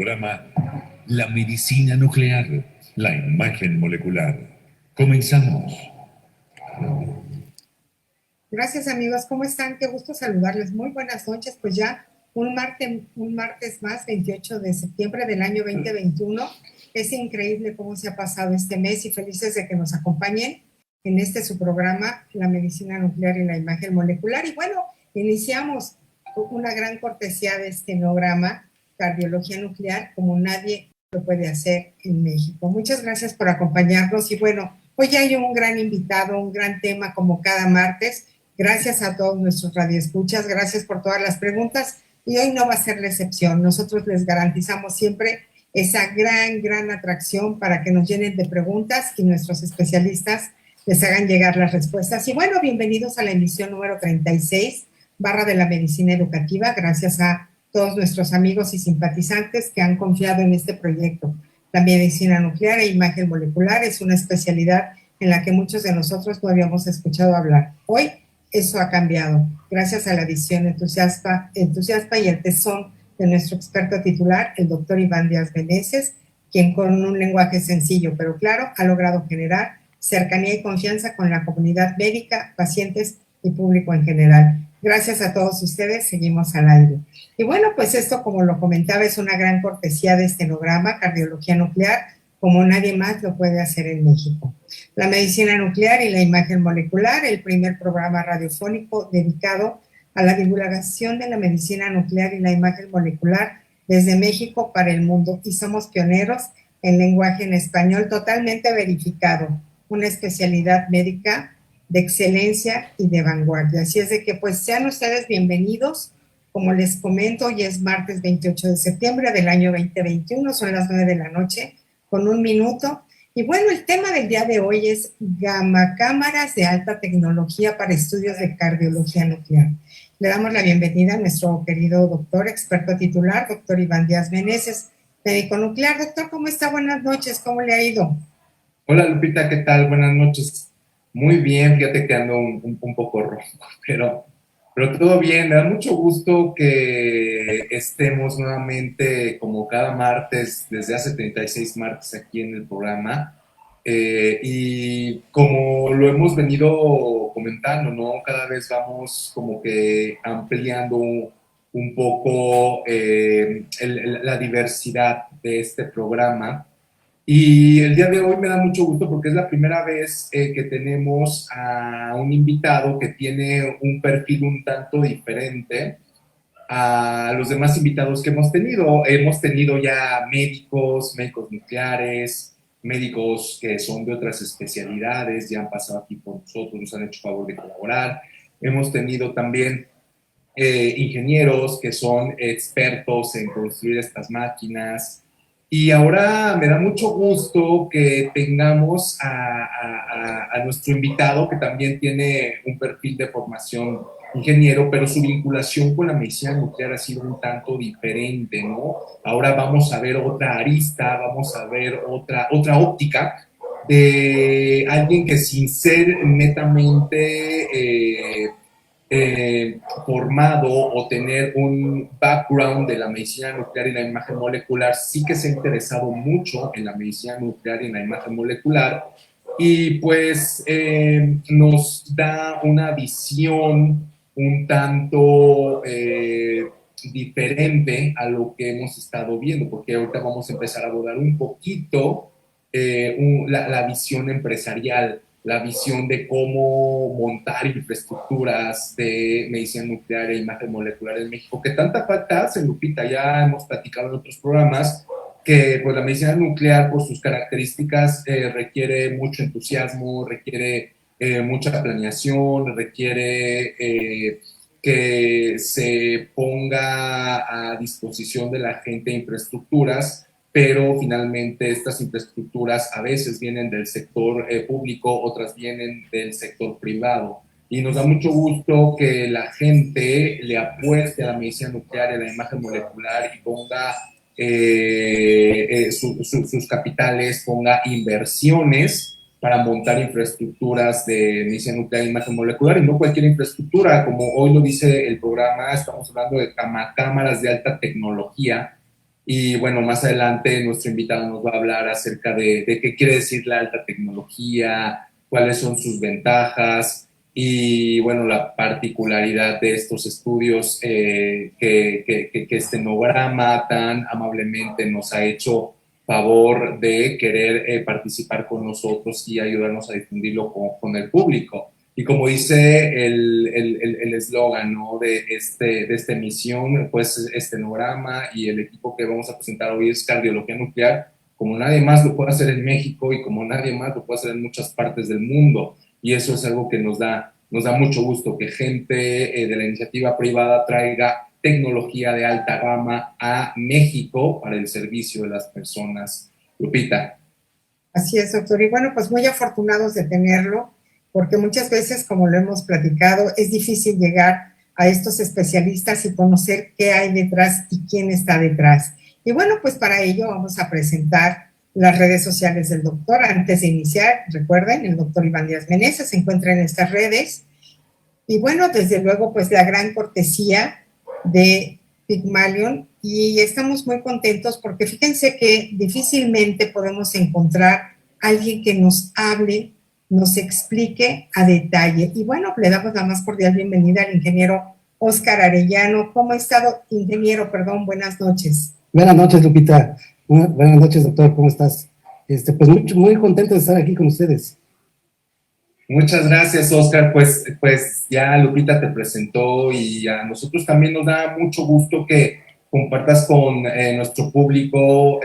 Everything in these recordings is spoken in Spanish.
programa La medicina nuclear, la imagen molecular. Comenzamos. Gracias amigos, ¿cómo están? Qué gusto saludarles. Muy buenas noches, pues ya un martes más, 28 de septiembre del año 2021. Es increíble cómo se ha pasado este mes y felices de que nos acompañen en este su programa, La medicina nuclear y la imagen molecular. Y bueno, iniciamos una gran cortesía de este programa, Cardiología Nuclear, como nadie lo puede hacer en México. Muchas gracias por acompañarnos y bueno, hoy hay un gran invitado, un gran tema como cada martes. Gracias a todos nuestros radioescuchas, gracias por todas las preguntas y hoy no va a ser la excepción. Nosotros les garantizamos siempre esa gran atracción para que nos llenen de preguntas y nuestros especialistas les hagan llegar las respuestas. Y bueno, bienvenidos a la emisión número 36, barra de la medicina educativa. Gracias a todos nuestros amigos y simpatizantes que han confiado en este proyecto. La medicina nuclear e imagen molecular es una especialidad en la que muchos de nosotros no habíamos escuchado hablar. Hoy eso ha cambiado, gracias a la visión entusiasta y el tesón de nuestro experto titular, el doctor Iván Díaz Meneses, quien con un lenguaje sencillo pero claro ha logrado generar cercanía y confianza con la comunidad médica, pacientes y público en general. Gracias a todos ustedes, seguimos al aire. Y bueno, pues esto, como lo comentaba, es una gran cortesía de este programa, Cardiología Nuclear, como nadie más lo puede hacer en México. La medicina nuclear y la imagen molecular, el primer programa radiofónico dedicado a la divulgación de la medicina nuclear y la imagen molecular desde México para el mundo. Y somos pioneros en lenguaje en español totalmente verificado, una especialidad médica de excelencia y de vanguardia. Así es de que pues sean ustedes bienvenidos. Como les comento, hoy es martes 28 de septiembre del año 2021, son las 9 de la noche con un minuto. Y bueno, el tema del día de hoy es gamma cámaras de alta tecnología para estudios de cardiología nuclear. Le damos la bienvenida a nuestro querido doctor, experto titular, doctor Iván Díaz Meneses, médico nuclear. Doctor, ¿cómo está? Buenas noches, ¿cómo le ha ido? Hola Lupita, ¿qué tal? Buenas noches. Muy bien, fíjate que ando un poco rojo, pero todo bien. Me da mucho gusto que estemos nuevamente, como cada martes, desde hace 36 martes aquí en el programa. Y como lo hemos venido comentando, ¿no? Cada vez vamos como que ampliando un poco la diversidad de este programa. Y el día de hoy me da mucho gusto porque es la primera vez que tenemos a un invitado que tiene un perfil un tanto diferente a los demás invitados que hemos tenido. Hemos tenido ya médicos nucleares, médicos que son de otras especialidades, ya han pasado aquí por nosotros, nos han hecho favor de colaborar. Hemos tenido también ingenieros que son expertos en construir estas máquinas. Y ahora me da mucho gusto que tengamos a nuestro invitado, que también tiene un perfil de formación ingeniero, pero su vinculación con la medicina nuclear ha sido un tanto diferente, ¿no? Ahora vamos a ver otra arista, vamos a ver otra óptica de alguien que, sin ser netamente formado o tener un background de la medicina nuclear y la imagen molecular, sí que se ha interesado mucho en la medicina nuclear y en la imagen molecular, y pues nos da una visión un tanto diferente a lo que hemos estado viendo, porque ahorita vamos a empezar a abordar un poquito la visión empresarial, la visión de cómo montar infraestructuras de medicina nuclear e imagen molecular en México, que tanta falta hace, Lupita. Ya hemos platicado en otros programas que pues, la medicina nuclear, por sus características, requiere mucho entusiasmo, requiere mucha planeación, requiere que se ponga a disposición de la gente infraestructuras, pero finalmente estas infraestructuras a veces vienen del sector público, otras vienen del sector privado. Y nos da mucho gusto que la gente le apueste a la medicina nuclear y a la imagen molecular y ponga sus capitales, ponga inversiones para montar infraestructuras de medicina nuclear e imagen molecular, y no cualquier infraestructura, como hoy lo dice el programa. Estamos hablando de cámaras de alta tecnología Y bueno, más adelante nuestro invitado nos va a hablar acerca de qué quiere decir la alta tecnología, cuáles son sus ventajas y bueno, la particularidad de estos estudios que Stenograma tan amablemente nos ha hecho favor de querer participar con nosotros y ayudarnos a difundirlo con el público. Y como dice el eslogan, ¿no? de esta emisión, pues Stenograma y el equipo que vamos a presentar hoy es Cardiología Nuclear, como nadie más lo puede hacer en México y como nadie más lo puede hacer en muchas partes del mundo. Y eso es algo que nos da mucho gusto, que gente de la iniciativa privada traiga tecnología de alta gama a México para el servicio de las personas. Lupita. Así es, doctor. Y bueno, pues muy afortunados de tenerlo, porque muchas veces, como lo hemos platicado, es difícil llegar a estos especialistas y conocer qué hay detrás y quién está detrás. Y bueno, pues para ello vamos a presentar las redes sociales del doctor. Antes de iniciar, recuerden, el doctor Iván Díaz Meneses se encuentra en estas redes. Y bueno, desde luego, pues la gran cortesía de Pygmalion, y estamos muy contentos porque fíjense que difícilmente podemos encontrar alguien que nos hable, nos explique a detalle. Y bueno, le damos la más cordial bienvenida al ingeniero Óscar Arellano. ¿Cómo ha estado, ingeniero? Perdón, buenas noches. Buenas noches, Lupita. Buenas noches, doctor. ¿Cómo estás? Pues muy contento de estar aquí con ustedes. Muchas gracias, Óscar. Pues ya Lupita te presentó y a nosotros también nos da mucho gusto que compartas con nuestro público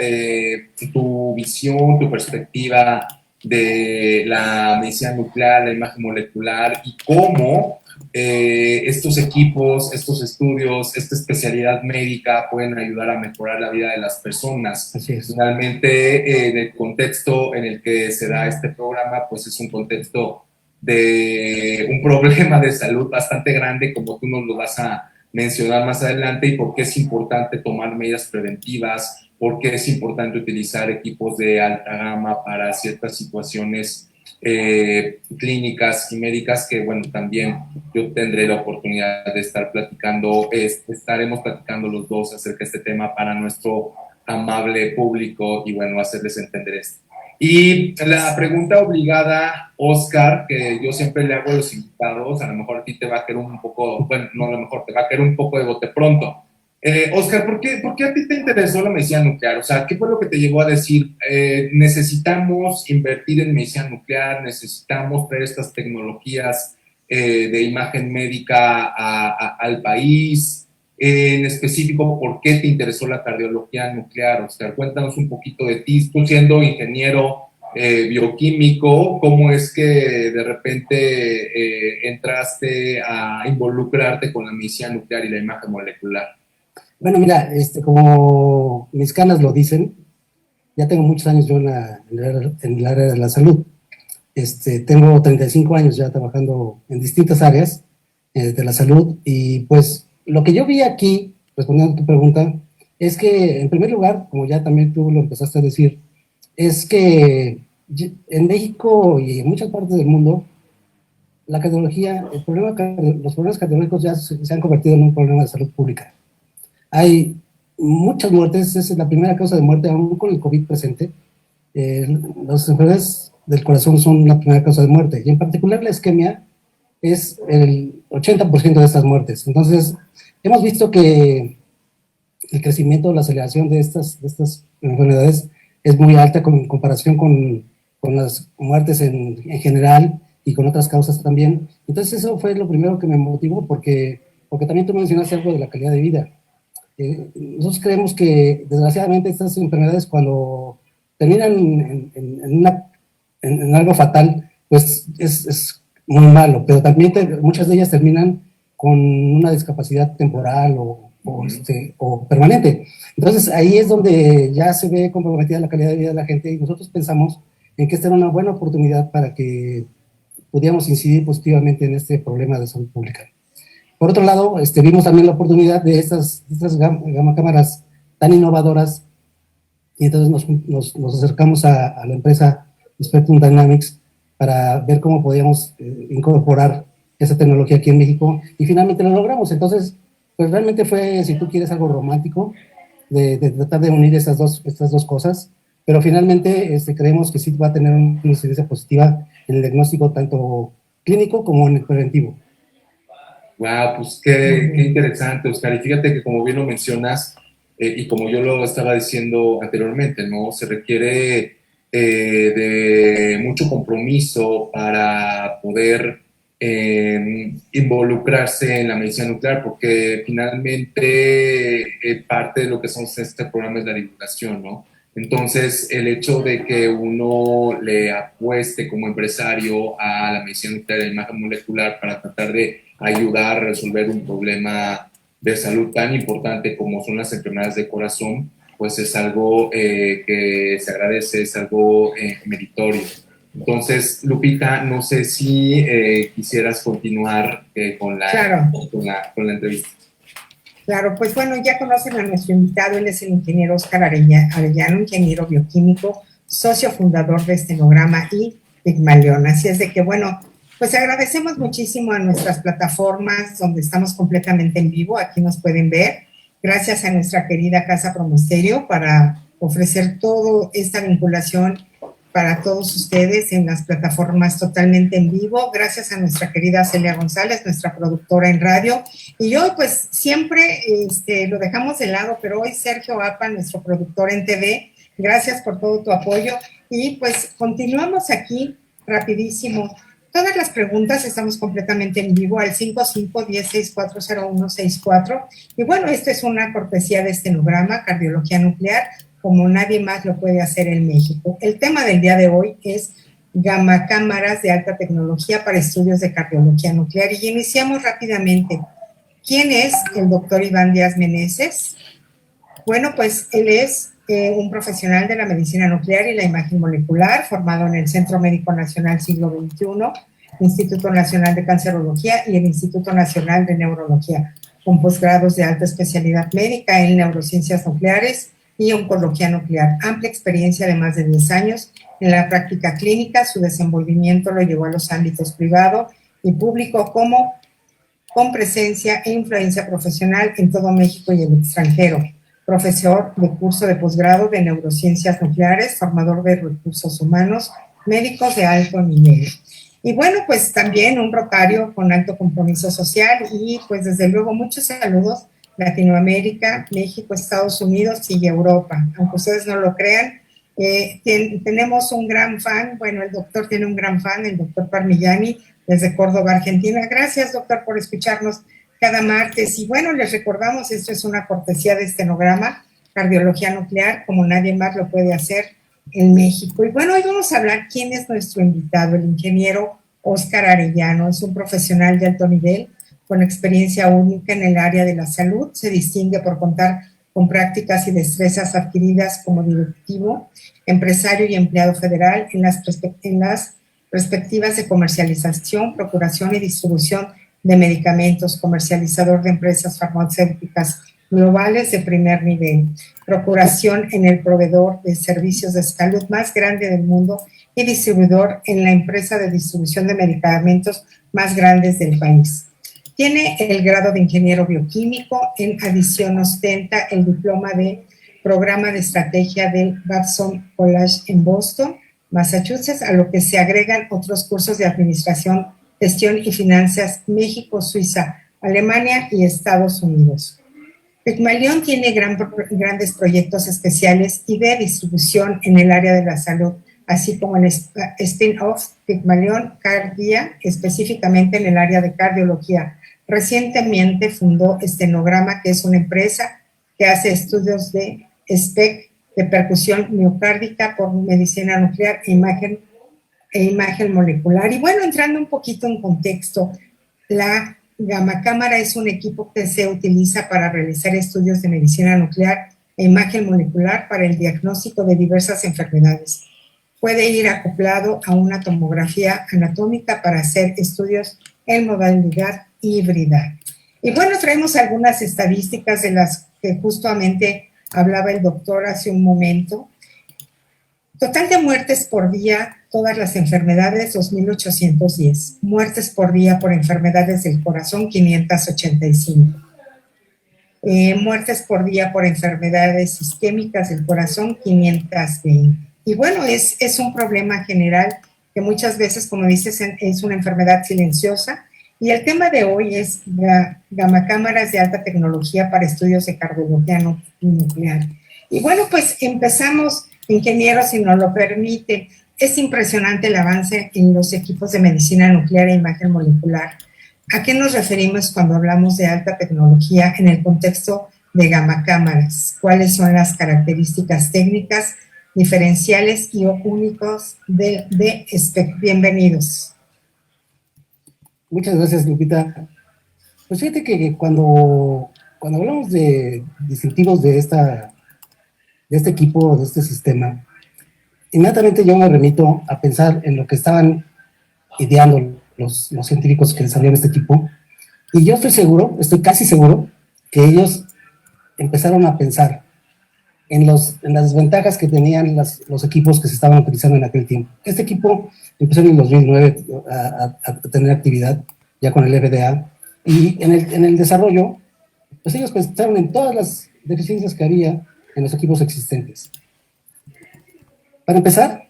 tu visión, tu perspectiva de la medicina nuclear, la imagen molecular y cómo estos equipos, estos estudios, esta especialidad médica pueden ayudar a mejorar la vida de las personas. Así es. Finalmente, en el contexto en el que se da este programa, pues es un contexto de un problema de salud bastante grande, como tú nos lo vas a mencionar más adelante, y por qué es importante tomar medidas preventivas, por qué es importante utilizar equipos de alta gama para ciertas situaciones clínicas y médicas, que bueno, también yo tendré la oportunidad de estar platicando, estaremos platicando los dos acerca de este tema para nuestro amable público y bueno, hacerles entender esto. Y la pregunta obligada, Óscar, que yo siempre le hago a los invitados, a lo mejor a ti te va a caer un poco, bueno, no a lo mejor te va a caer un poco de bote pronto. Óscar, ¿por qué a ti te interesó la medicina nuclear? O sea, ¿qué fue lo que te llevó a decir, necesitamos invertir en medicina nuclear, necesitamos traer estas tecnologías de imagen médica al país? En específico, ¿por qué te interesó la cardiología nuclear? Oscar, cuéntanos un poquito de ti, tú siendo ingeniero bioquímico, ¿cómo es que de repente entraste a involucrarte con la medicina nuclear y la imagen molecular? Bueno, mira, como mis canas lo dicen, ya tengo muchos años yo en el área de la salud. Tengo 35 años ya trabajando en distintas áreas de la salud, y pues lo que yo vi aquí, respondiendo a tu pregunta, es que, en primer lugar, como ya también tú lo empezaste a decir, es que en México y en muchas partes del mundo, la cardiología, los problemas cardiológicos ya se han convertido en un problema de salud pública. Hay muchas muertes, esa es la primera causa de muerte, aún con el COVID presente. Las enfermedades del corazón son la primera causa de muerte, y en particular la isquemia es el 80% de estas muertes. Entonces, hemos visto que el crecimiento, la aceleración de estas enfermedades es muy alta en comparación con las muertes en general y con otras causas también. Entonces, eso fue lo primero que me motivó, porque también tú mencionaste algo de la calidad de vida. Nosotros creemos que, desgraciadamente, estas enfermedades, cuando terminan en algo fatal, pues es muy malo, pero también muchas de ellas terminan con una discapacidad temporal o permanente. Entonces ahí es donde ya se ve comprometida la calidad de vida de la gente, y nosotros pensamos en que esta era una buena oportunidad para que pudiéramos incidir positivamente en este problema de salud pública. Por otro lado, vimos también la oportunidad de estas gamma cámaras tan innovadoras, y entonces nos acercamos a la empresa Spectrum Dynamics para ver cómo podíamos incorporar esa tecnología aquí en México, y finalmente lo logramos. Entonces, pues realmente fue, si tú quieres, algo romántico, de tratar de unir estas dos cosas, pero finalmente creemos que sí va a tener una incidencia positiva en el diagnóstico tanto clínico como en el preventivo. Wow, pues qué interesante, Oscar. Y fíjate que como bien lo mencionas, y como yo lo estaba diciendo anteriormente, ¿no? Se requiere de mucho compromiso para poder involucrarse en la medicina nuclear, porque finalmente parte de lo que son este programa es la divulgación, ¿no? Entonces, el hecho de que uno le apueste como empresario a la medicina nuclear, a la imagen molecular, para tratar de ayudar a resolver un problema de salud tan importante como son las enfermedades de corazón, pues es algo que se agradece, es algo meritorio. Entonces, Lupita, no sé si quisieras continuar Claro. con la entrevista. Claro, pues bueno, ya conocen a nuestro invitado, él es el ingeniero Oscar Arellano, ingeniero bioquímico, socio fundador de Estenograma y Pigmalión. Así es de que, bueno, pues agradecemos muchísimo a nuestras plataformas donde estamos completamente en vivo, aquí nos pueden ver, gracias a nuestra querida Casa Promosterio para ofrecer toda esta vinculación para todos ustedes en las plataformas totalmente en vivo, gracias a nuestra querida Celia González, nuestra productora en radio, y hoy pues siempre lo dejamos de lado, pero hoy Sergio Apa, nuestro productor en TV, gracias por todo tu apoyo, y pues continuamos aquí rapidísimo. Todas las preguntas estamos completamente en vivo al 55-10640164, y bueno, esto es una cortesía de Estenograma, Cardiología Nuclear, como nadie más lo puede hacer en México. El tema del día de hoy es gamacámaras de alta tecnología para estudios de cardiología nuclear. Y iniciamos rápidamente. ¿Quién es el doctor Iván Díaz Meneses? Bueno, pues él es un profesional de la medicina nuclear y la imagen molecular, formado en el Centro Médico Nacional Siglo XXI, Instituto Nacional de Cancerología y el Instituto Nacional de Neurología, con posgrados de alta especialidad médica en neurociencias nucleares y oncología nuclear. Amplia experiencia de más de 10 años en la práctica clínica. Su desenvolvimiento lo llevó a los ámbitos privado y público con presencia e influencia profesional en todo México y el extranjero. Profesor de curso de posgrado de neurociencias nucleares, formador de recursos humanos, médicos de alto nivel. Y bueno, pues también un rotario con alto compromiso social y pues desde luego muchos saludos Latinoamérica, México, Estados Unidos y Europa. Aunque ustedes no lo crean, tenemos un gran fan, bueno, el doctor tiene un gran fan, el doctor Parmigiani, desde Córdoba, Argentina. Gracias, doctor, por escucharnos cada martes. Y bueno, les recordamos, esto es una cortesía de Estenograma, Cardiología Nuclear, como nadie más lo puede hacer en México. Y bueno, hoy vamos a hablar quién es nuestro invitado, el ingeniero Oscar Arellano. Es un profesional de alto nivel, con experiencia única en el área de la salud. Se distingue por contar con prácticas y destrezas adquiridas como directivo, empresario y empleado federal en las perspectivas de comercialización, procuración y distribución de medicamentos, comercializador de empresas farmacéuticas globales de primer nivel, procuración en el proveedor de servicios de salud más grande del mundo y distribuidor en la empresa de distribución de medicamentos más grandes del país. Tiene el grado de ingeniero bioquímico, en adición ostenta el diploma de programa de estrategia del Babson College en Boston, Massachusetts, a lo que se agregan otros cursos de administración, gestión y finanzas México, Suiza, Alemania y Estados Unidos. Pigmalión tiene grandes proyectos especiales y de distribución en el área de la salud, así como el spin-off Pigmalión Cardia, específicamente en el área de cardiología. Recientemente fundó Estenograma, que es una empresa que hace estudios de SPEC, de percusión miocárdica por medicina nuclear e imagen molecular. Y bueno, entrando un poquito en contexto, la gamacámara es un equipo que se utiliza para realizar estudios de medicina nuclear e imagen molecular para el diagnóstico de diversas enfermedades. Puede ir acoplado a una tomografía anatómica para hacer estudios en modalidad híbrida. Y bueno, traemos algunas estadísticas de las que justamente hablaba el doctor hace un momento. Total de muertes por día, todas las enfermedades, 2.810. Muertes por día por enfermedades del corazón, 585. muertes por día por enfermedades isquémicas del corazón, 520. Y bueno, es un problema general que muchas veces, como dices, es una enfermedad silenciosa. Y el tema de hoy es gamacámaras de alta tecnología para estudios de cardiología nuclear. Y bueno, pues empezamos, ingeniero, si nos lo permite. Es impresionante el avance en los equipos de medicina nuclear e imagen molecular. ¿A qué nos referimos cuando hablamos de alta tecnología en el contexto de gamacámaras? ¿Cuáles son las características técnicas, diferenciales y únicos de bienvenidos? Muchas gracias, Lupita. Pues fíjate que cuando hablamos de distintivos de este equipo, de este sistema, inmediatamente yo me remito a pensar en lo que estaban ideando los científicos que desarrollaron este equipo, y yo estoy casi seguro, que ellos empezaron a pensar en las desventajas que tenían los equipos que se estaban utilizando en aquel tiempo. Este equipo empezó en el 2009 a tener actividad, ya con el FDA, y en el desarrollo, pues ellos pensaron en todas las deficiencias que había en los equipos existentes. Para empezar,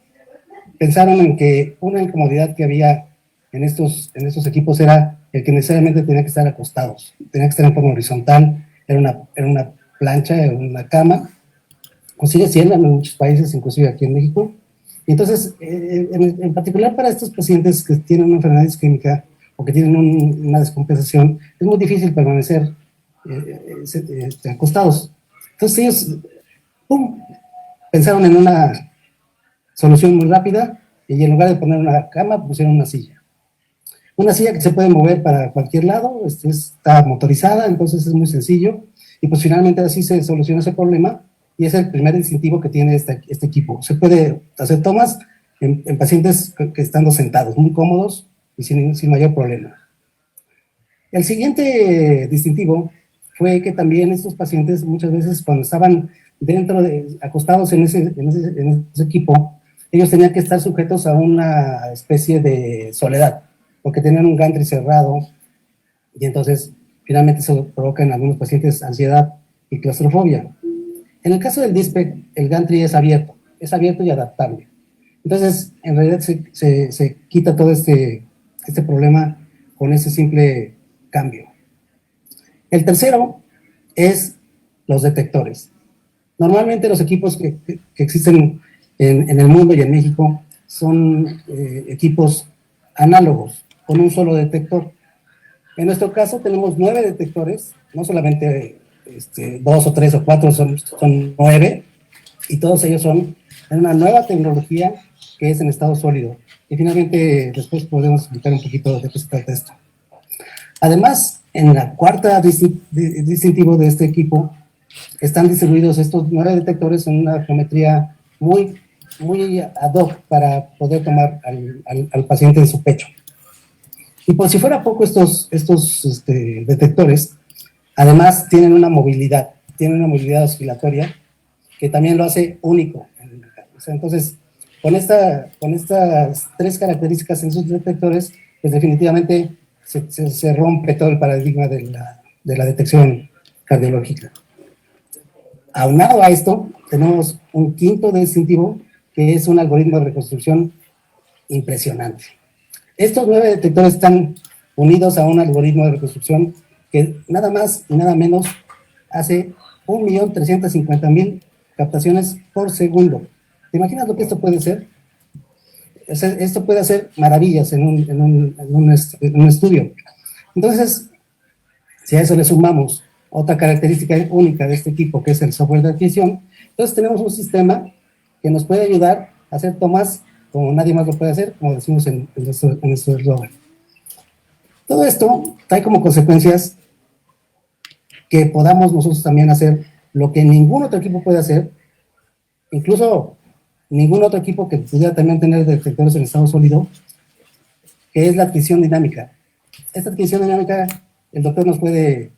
pensaron en que una incomodidad que había en estos equipos era el que necesariamente tenía que estar acostados, tenía que estar en forma horizontal, era una plancha, era una cama, o sigue siendo en muchos países, inclusive aquí en México. Y entonces, en particular para estos pacientes que tienen una enfermedad isquémica o que tienen una descompensación, es muy difícil permanecer acostados. Entonces ellos, pensaron en una solución muy rápida, y en lugar de poner una cama, pusieron una silla. Una silla que se puede mover para cualquier lado, está motorizada, entonces es muy sencillo, y pues finalmente así se soluciona ese problema, y es el primer distintivo que tiene este equipo. Se puede hacer tomas en pacientes que estando sentados, muy cómodos y sin mayor problema. El siguiente distintivo fue que también estos pacientes muchas veces cuando estaban acostados en ese equipo, ellos tenían que estar sujetos a una especie de soledad, porque tenían un gantry cerrado, y entonces finalmente eso provoca en algunos pacientes ansiedad y claustrofobia. En el caso del DISPEC, el gantry es abierto y adaptable. Entonces, en realidad se quita todo este problema con ese simple cambio. El tercero es los detectores. Normalmente los equipos que existen en el mundo y en México son equipos análogos, con un solo detector. En nuestro caso tenemos 9 detectores, no solamente 2 o 3 o 4, son 9, y todos ellos son en una nueva tecnología que es en estado sólido. Y finalmente después podemos explicar un poquito de qué se trata esto. Además, en la cuarta distintivo de este equipo, están distribuidos estos 9 detectores en una geometría muy ad hoc para poder tomar al paciente en su pecho. Y por si fuera poco, estos detectores, además tienen una movilidad oscilatoria que también lo hace único. O sea, entonces, con estas 3 características en sus detectores, pues definitivamente se rompe todo el paradigma de la detección cardiológica. Aunado a esto, tenemos un quinto distintivo, que es un algoritmo de reconstrucción impresionante. Estos 9 detectores están unidos a un algoritmo de reconstrucción que nada más y nada menos hace 1.350.000 captaciones por segundo. ¿Te imaginas lo que esto puede ser? Esto puede hacer maravillas en un estudio. Entonces, si a eso le sumamos otra característica única de este equipo, que es el software de adquisición, entonces tenemos un sistema que nos puede ayudar a hacer tomas como nadie más lo puede hacer, como decimos en nuestro eslogan. Todo esto trae como consecuencias que podamos nosotros también hacer lo que ningún otro equipo puede hacer, incluso ningún otro equipo que pudiera también tener detectores en estado sólido, que es la adquisición dinámica. Esta adquisición dinámica, el doctor nos puede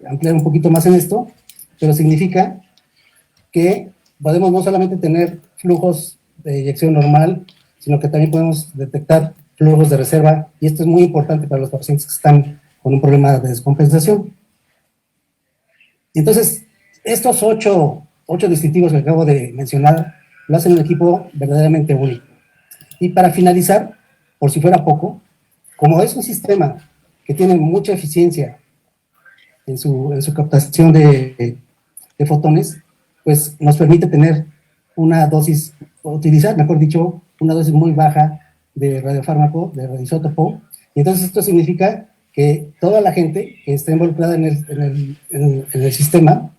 ampliar un poquito más en esto, pero significa que podemos no solamente tener flujos de eyección normal, sino que también podemos detectar flujos de reserva, y esto es muy importante para los pacientes que están con un problema de descompensación. Entonces, estos ocho distintivos que acabo de mencionar lo hacen un equipo verdaderamente único. Y para finalizar, por si fuera poco, como es un sistema que tiene mucha eficiencia en su captación de fotones, pues nos permite tener una dosis, utilizar, mejor dicho, una dosis muy baja de radiofármaco, de radioisótopo. Y entonces esto significa que toda la gente que está involucrada en el sistema,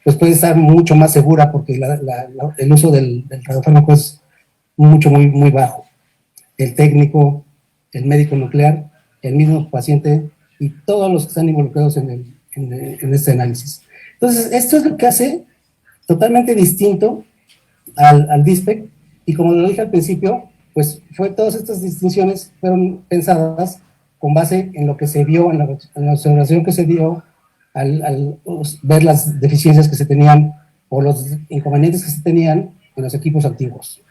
pues puede estar mucho más segura porque el uso del radiofármaco es muy bajo. El técnico, el médico nuclear, el mismo paciente y todos los que están involucrados en este análisis. Entonces, esto es lo que hace totalmente distinto al DISPEC, y como lo dije al principio, pues todas estas distinciones fueron pensadas con base en lo que se vio, en la observación que se dio al ver las deficiencias que se tenían o los inconvenientes que se tenían en los equipos antiguos.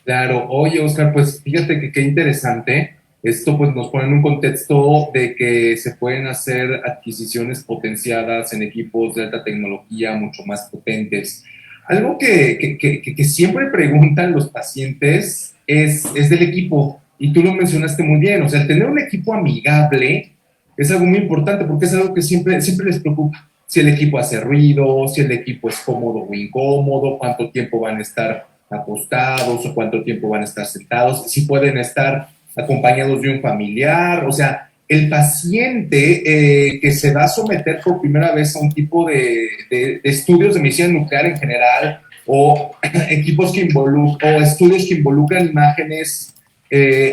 Claro, oye Oscar, pues fíjate que qué interesante. Esto pues nos pone en un contexto de que se pueden hacer adquisiciones potenciadas en equipos de alta tecnología mucho más potentes. Algo que siempre preguntan los pacientes es del equipo, y tú lo mencionaste muy bien. O sea, el tener un equipo amigable es algo muy importante porque es algo que siempre les preocupa. Si el equipo hace ruido, si el equipo es cómodo o incómodo, cuánto tiempo van a estar acostados o cuánto tiempo van a estar sentados, si pueden estar acompañados de un familiar. O sea, el paciente que se va a someter por primera vez a un tipo de estudios de medicina nuclear en general, o equipos o estudios que involucran imágenes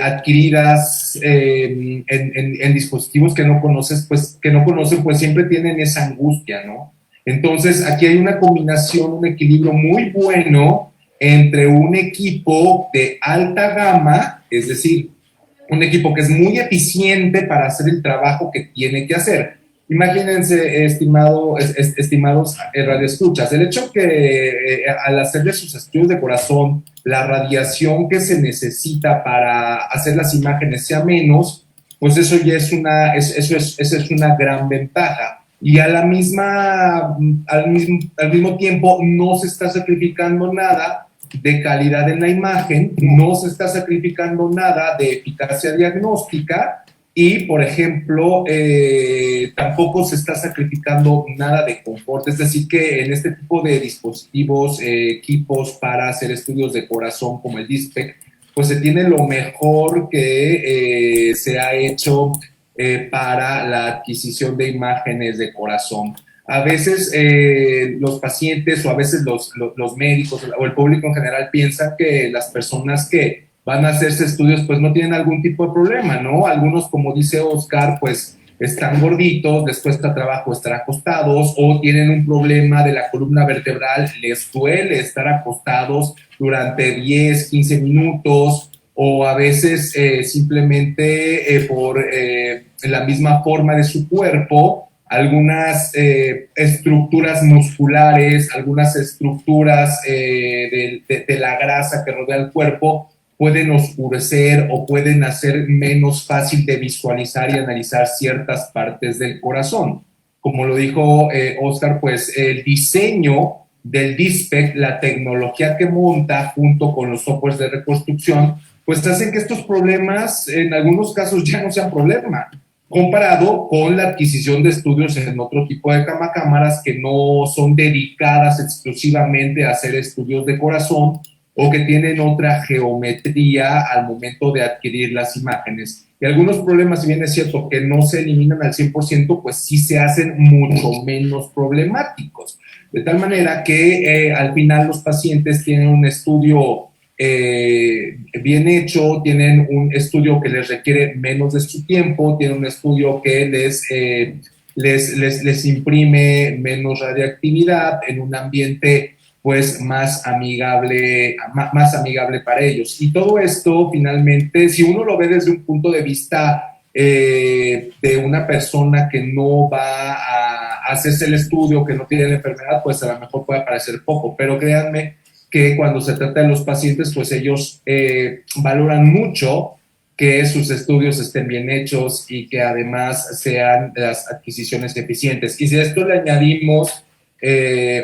adquiridas en dispositivos que no conocen, pues siempre tienen esa angustia, ¿no? Entonces, aquí hay una combinación, un equilibrio muy bueno entre un equipo de alta gama, es decir, un equipo que es muy eficiente para hacer el trabajo que tiene que hacer. Imagínense, estimados radioescuchas, el hecho que al hacerle sus estudios de corazón, la radiación que se necesita para hacer las imágenes sea menos, pues eso ya es una gran ventaja. Y al mismo tiempo no se está sacrificando nada de calidad en la imagen, no se está sacrificando nada de eficacia diagnóstica, y, por ejemplo, tampoco se está sacrificando nada de confort. Es decir, que en este tipo de dispositivos, equipos para hacer estudios de corazón como el DISPEC, pues se tiene lo mejor que se ha hecho para la adquisición de imágenes de corazón. A veces los pacientes, o a veces los médicos o el público en general piensan que las personas que van a hacerse estudios pues no tienen algún tipo de problema, ¿no? Algunos, como dice Oscar, pues están gorditos, les cuesta trabajo estar acostados, o tienen un problema de la columna vertebral, les duele estar acostados durante 10, 15 minutos, o a veces simplemente por la misma forma de su cuerpo, algunas estructuras musculares, algunas estructuras de la grasa que rodea el cuerpo pueden oscurecer o pueden hacer menos fácil de visualizar y analizar ciertas partes del corazón. Como lo dijo Oscar, pues el diseño del DISPEC, la tecnología que monta junto con los softwares de reconstrucción, pues hacen que estos problemas en algunos casos ya no sean problema, comparado con la adquisición de estudios en otro tipo de cámaras que no son dedicadas exclusivamente a hacer estudios de corazón, o que tienen otra geometría al momento de adquirir las imágenes. Y algunos problemas, si bien es cierto que no se eliminan al 100%, pues sí se hacen mucho menos problemáticos. De tal manera que al final los pacientes tienen un estudio bien hecho, tienen un estudio que les requiere menos de su tiempo, tienen un estudio que les imprime menos radiactividad en un ambiente pues más amigable para ellos. Y todo esto, finalmente, si uno lo ve desde un punto de vista de una persona que no va a hacerse el estudio, que no tiene la enfermedad, pues a lo mejor puede parecer poco, pero créanme que cuando se trata de los pacientes, pues ellos valoran mucho que sus estudios estén bien hechos y que además sean las adquisiciones eficientes. Y si a esto le añadimos,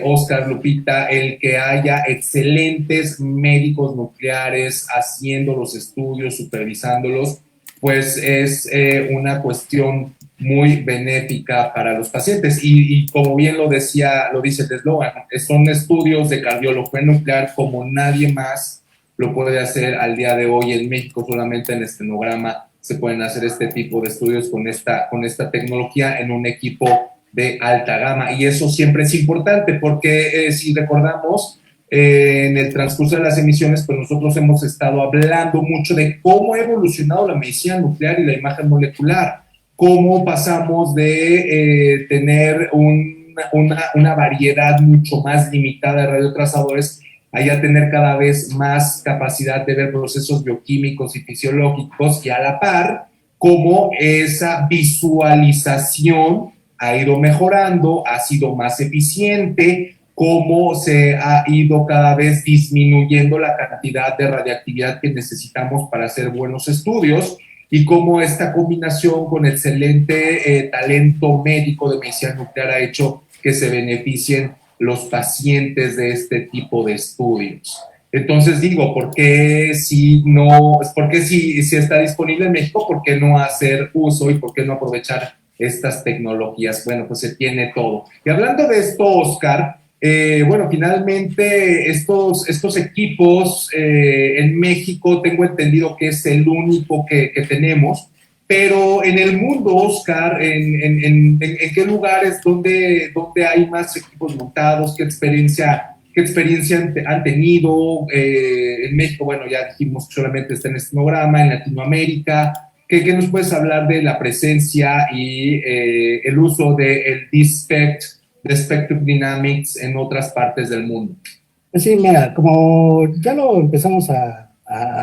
Oscar, Lupita, el que haya excelentes médicos nucleares haciendo los estudios, supervisándolos, pues es una cuestión muy benéfica para los pacientes. Y como bien lo dice el eslogan, son estudios de cardiología nuclear como nadie más lo puede hacer al día de hoy en México. Solamente en Estenograma se pueden hacer este tipo de estudios con esta tecnología en un equipo de alta gama, y eso siempre es importante porque si recordamos en el transcurso de las emisiones, pues nosotros hemos estado hablando mucho de cómo ha evolucionado la medicina nuclear y la imagen molecular, cómo pasamos de tener una variedad mucho más limitada de radiotrazadores a ya tener cada vez más capacidad de ver procesos bioquímicos y fisiológicos, y a la par cómo esa visualización ha ido mejorando, ha sido más eficiente, cómo se ha ido cada vez disminuyendo la cantidad de radiactividad que necesitamos para hacer buenos estudios, y cómo esta combinación con excelente talento médico de medicina nuclear ha hecho que se beneficien los pacientes de este tipo de estudios. Entonces digo, ¿por qué si está disponible en México, por qué no hacer uso y por qué no aprovechar estas tecnologías? Bueno, pues se tiene todo. Y hablando de esto, Oscar, bueno, finalmente estos equipos en México tengo entendido que es el único que tenemos, pero en el mundo, Oscar, ¿en qué lugares, dónde hay más equipos montados? ¿Qué experiencia han tenido? En México, bueno, ya dijimos que solamente está en Estenograma, en Latinoamérica. ¿Qué nos puedes hablar de la presencia y el uso del DSPECT, de Spectrum Dynamics, en otras partes del mundo? Pues sí, mira, como ya lo empezamos a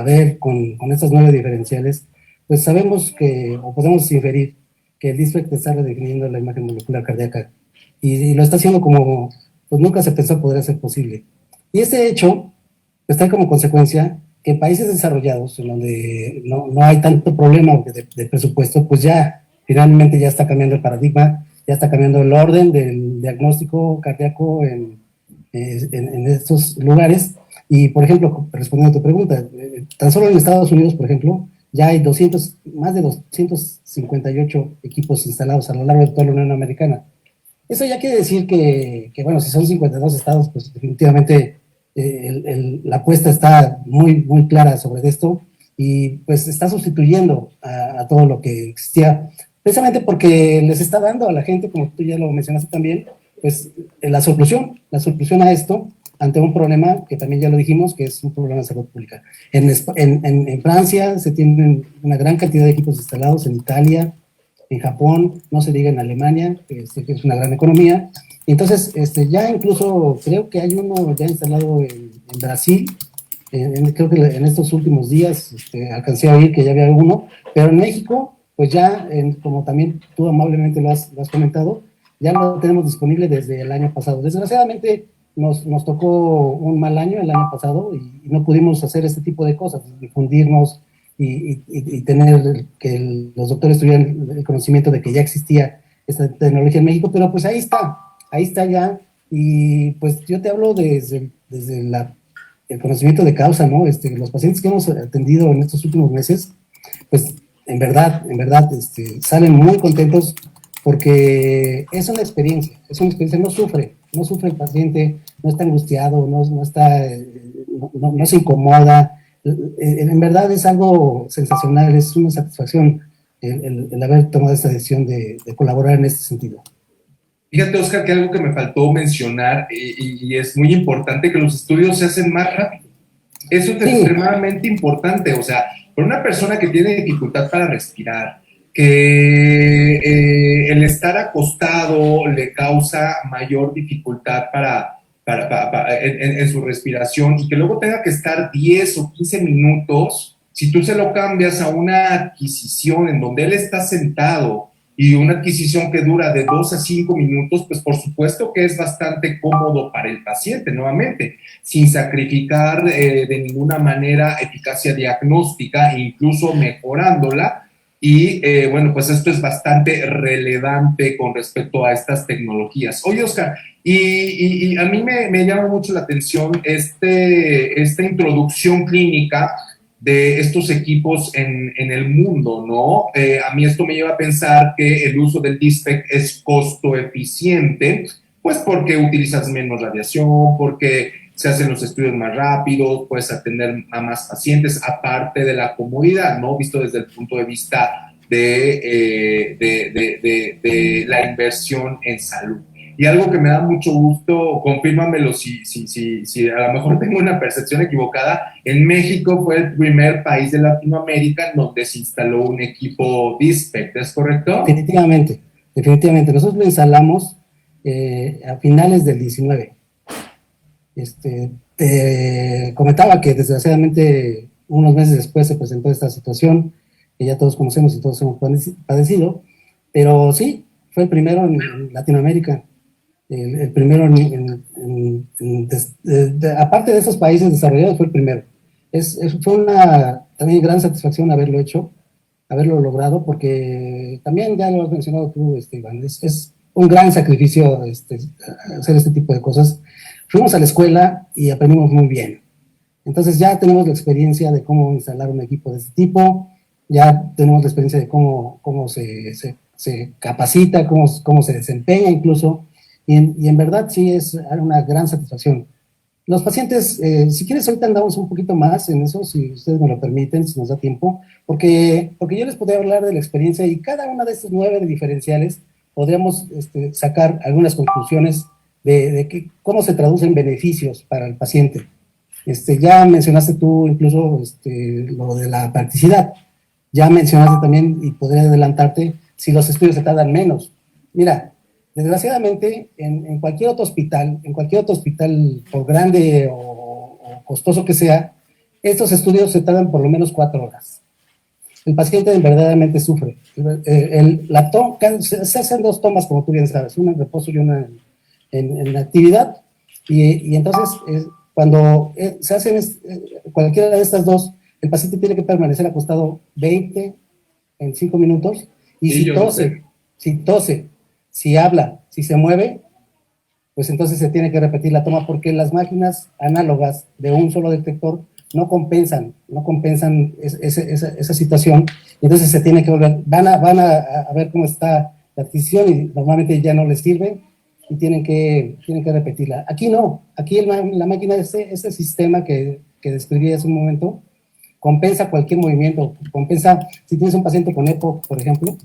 ver con estas 9 diferenciales, pues sabemos o podemos inferir que el DSPECT está redefiniendo la imagen molecular cardíaca, y lo está haciendo como pues nunca se pensó podría ser posible. Y este hecho pues trae como consecuencia que en países desarrollados, en donde no hay tanto problema de presupuesto, pues ya finalmente ya está cambiando el paradigma, ya está cambiando el orden del diagnóstico cardíaco en estos lugares. Y, por ejemplo, respondiendo a tu pregunta, tan solo en Estados Unidos, por ejemplo, ya hay más de 258 equipos instalados a lo largo de toda la Unión Americana. Eso ya quiere decir que bueno, si son 52 estados, pues definitivamente la apuesta está muy, muy clara sobre esto, y pues está sustituyendo a todo lo que existía, precisamente porque les está dando a la gente, como tú ya lo mencionaste también, pues la solución a esto, ante un problema que también ya lo dijimos, que es un problema de salud pública. En Francia se tienen una gran cantidad de equipos instalados, en Italia, en Japón, no se diga en Alemania, que es una gran economía. Entonces, ya incluso creo que hay uno ya instalado en Brasil. Creo que en estos últimos días alcancé a oír que ya había uno, pero en México, pues ya, como también tú amablemente lo has comentado, ya lo tenemos disponible desde el año pasado. Desgraciadamente nos tocó un mal año el año pasado, y no pudimos hacer este tipo de cosas, difundirnos y tener que los doctores tuvieran el conocimiento de que ya existía esta tecnología en México, pero pues ahí está ya. Y pues yo te hablo desde el conocimiento de causa, ¿no? Los pacientes que hemos atendido en estos últimos meses, pues en verdad, salen muy contentos, porque es una experiencia, no sufre el paciente, no está angustiado, no se incomoda. En verdad es algo sensacional, es una satisfacción el haber tomado esta decisión de colaborar en este sentido. Fíjate, Oscar, que algo que me faltó mencionar, y es muy importante, que los estudios se hacen más rápido. Eso es extremadamente importante. O sea, por una persona que tiene dificultad para respirar, que el estar acostado le causa mayor dificultad en su respiración, y que luego tenga que estar 10 o 15 minutos, si tú se lo cambias a una adquisición en donde él está sentado y una adquisición que dura de 2 a 5 minutos, pues por supuesto que es bastante cómodo para el paciente, nuevamente, sin sacrificar de ninguna manera eficacia diagnóstica, incluso mejorándola. Y bueno, pues esto es bastante relevante con respecto a estas tecnologías. Oye, Oscar, y a mí me llama mucho la atención esta introducción clínica de estos equipos en el mundo, ¿no? A mí esto me lleva a pensar que el uso del DISPEC es costo eficiente, pues porque utilizas menos radiación, porque se hacen los estudios más rápidos, puedes atender a más pacientes, aparte de la comodidad, ¿no? Visto desde el punto de vista de la inversión en salud. Y algo que me da mucho gusto, confírmamelo si a lo mejor tengo una percepción equivocada, en México fue el primer país de Latinoamérica en donde se instaló un equipo DISPEC, ¿es correcto? Definitivamente, definitivamente. Nosotros lo instalamos a finales del 19. Te comentaba que desgraciadamente unos meses después se presentó esta situación que ya todos conocemos y todos hemos padecido, pero sí, fue el primero en Latinoamérica. El primero, aparte de esos países desarrollados, fue el primero. Fue una también gran satisfacción haberlo hecho, haberlo logrado, porque también ya lo has mencionado tú, Iván, es un gran sacrificio hacer este tipo de cosas. Fuimos a la escuela y aprendimos muy bien. Entonces ya tenemos la experiencia de cómo instalar un equipo de este tipo, ya tenemos la experiencia de cómo se capacita, cómo se desempeña incluso. Y en verdad sí es una gran satisfacción. Los pacientes, si quieres ahorita andamos un poquito más en eso, si ustedes me lo permiten, si nos da tiempo, porque yo les podría hablar de la experiencia y cada una de estos 9 diferenciales podríamos sacar algunas conclusiones de cómo se traducen beneficios para el paciente. Ya mencionaste tú incluso lo de la practicidad, ya mencionaste también, y podría adelantarte, si los estudios se tardan menos. Mira, desgraciadamente, en cualquier otro hospital, por grande o costoso que sea, estos estudios se tardan por lo menos 4 horas. El paciente verdaderamente sufre. Se hacen 2 tomas, como tú bien sabes, una en reposo y una en actividad, y entonces cuando se hacen cualquiera de estas 2, el paciente tiene que permanecer acostado 20 en 5 minutos, y si tose, si habla, si se mueve, pues entonces se tiene que repetir la toma, porque las máquinas análogas de un solo detector no compensan esa situación, entonces se tiene que volver, van a ver cómo está la adquisición y normalmente ya no les sirve y tienen que repetirla. Aquí no, aquí la máquina, ese sistema que describí hace un momento, compensa cualquier movimiento, compensa, si tienes un paciente con EPO, por ejemplo,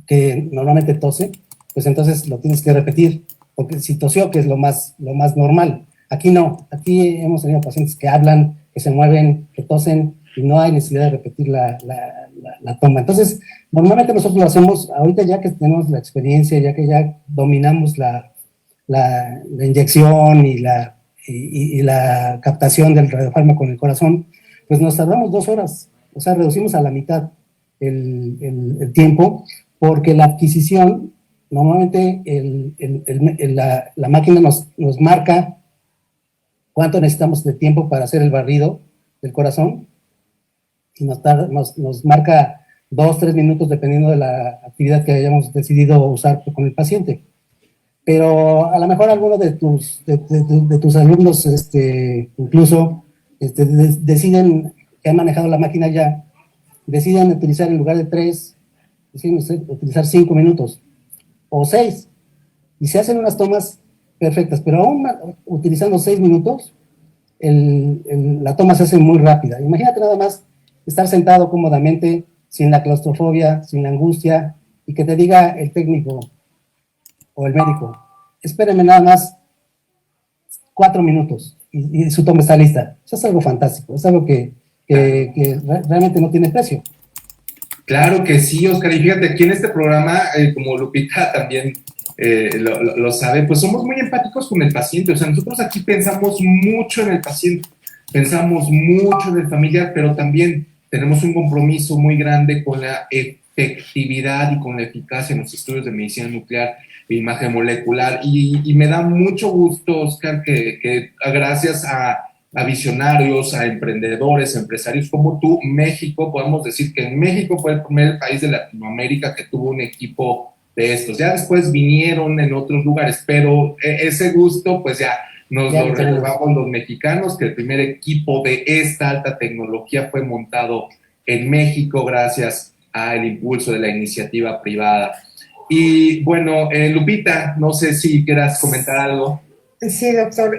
que normalmente tose, pues entonces lo tienes que repetir, porque si tosió, que es lo más normal. Aquí no, aquí hemos tenido pacientes que hablan, que se mueven, que tosen, y no hay necesidad de repetir la toma. Entonces, normalmente nosotros lo hacemos, ahorita ya que tenemos la experiencia, ya que ya dominamos la inyección y la captación del radiofármaco en el corazón, pues nos tardamos 2 horas, o sea, reducimos a la mitad el tiempo, porque la adquisición, normalmente la máquina nos marca cuánto necesitamos de tiempo para hacer el barrido del corazón, y nos marca 2-3 minutos dependiendo de la actividad que hayamos decidido usar con el paciente. Pero a lo mejor alguno de tus alumnos incluso deciden, que han manejado la máquina ya, deciden utilizar en lugar de 3, deciden utilizar 5 minutos o 6, y se hacen unas tomas perfectas, pero aún utilizando 6 minutos, la toma se hace muy rápida. Imagínate nada más estar sentado cómodamente, sin la claustrofobia, sin la angustia, y que te diga el técnico o el médico, espérenme nada más 4 minutos y su toma está lista. Eso es algo fantástico, es algo que realmente no tiene precio. Claro que sí, Oscar, y fíjate, aquí en este programa, como Lupita también lo sabe, pues somos muy empáticos con el paciente. O sea, nosotros aquí pensamos mucho en el paciente, pensamos mucho en el familiar, pero también tenemos un compromiso muy grande con la efectividad y con la eficacia en los estudios de medicina nuclear e imagen molecular. Y me da mucho gusto, Oscar, que gracias a visionarios, a emprendedores, a empresarios como tú, México, podemos decir que en México fue el primer país de Latinoamérica que tuvo un equipo de estos. Ya después vinieron en otros lugares, pero ese gusto pues ya nos lo reservamos los mexicanos, que el primer equipo de esta alta tecnología fue montado en México gracias al impulso de la iniciativa privada. Y bueno, Lupita, no sé si quieras comentar algo. Sí, doctor.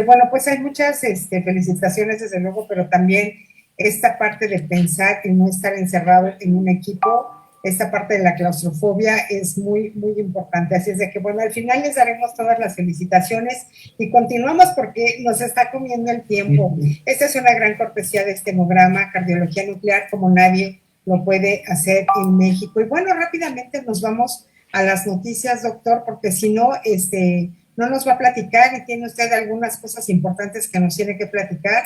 Bueno, pues hay muchas felicitaciones, desde luego, pero también esta parte de pensar y no estar encerrado en un equipo, esta parte de la claustrofobia es muy, muy importante. Así es de que, bueno, al final les daremos todas las felicitaciones y continuamos porque nos está comiendo el tiempo. Esta es una gran cortesía de este programa, Cardiología Nuclear, como nadie lo puede hacer en México. Y bueno, rápidamente nos vamos a las noticias, doctor, porque si no, no nos va a platicar y tiene usted algunas cosas importantes que nos tiene que platicar.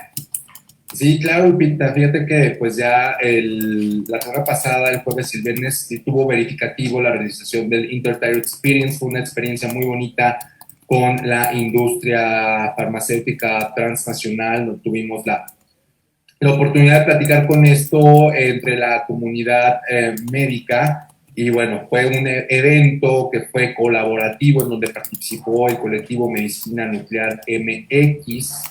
Sí, claro, Lupita, fíjate que pues ya la semana pasada, el jueves y el viernes, tuvo verificativo la realización del Intertire Experience. Fue una experiencia muy bonita con la industria farmacéutica transnacional. Tuvimos la oportunidad de platicar con esto entre la comunidad médica. Y bueno, fue un evento que fue colaborativo en donde participó el colectivo Medicina Nuclear MX.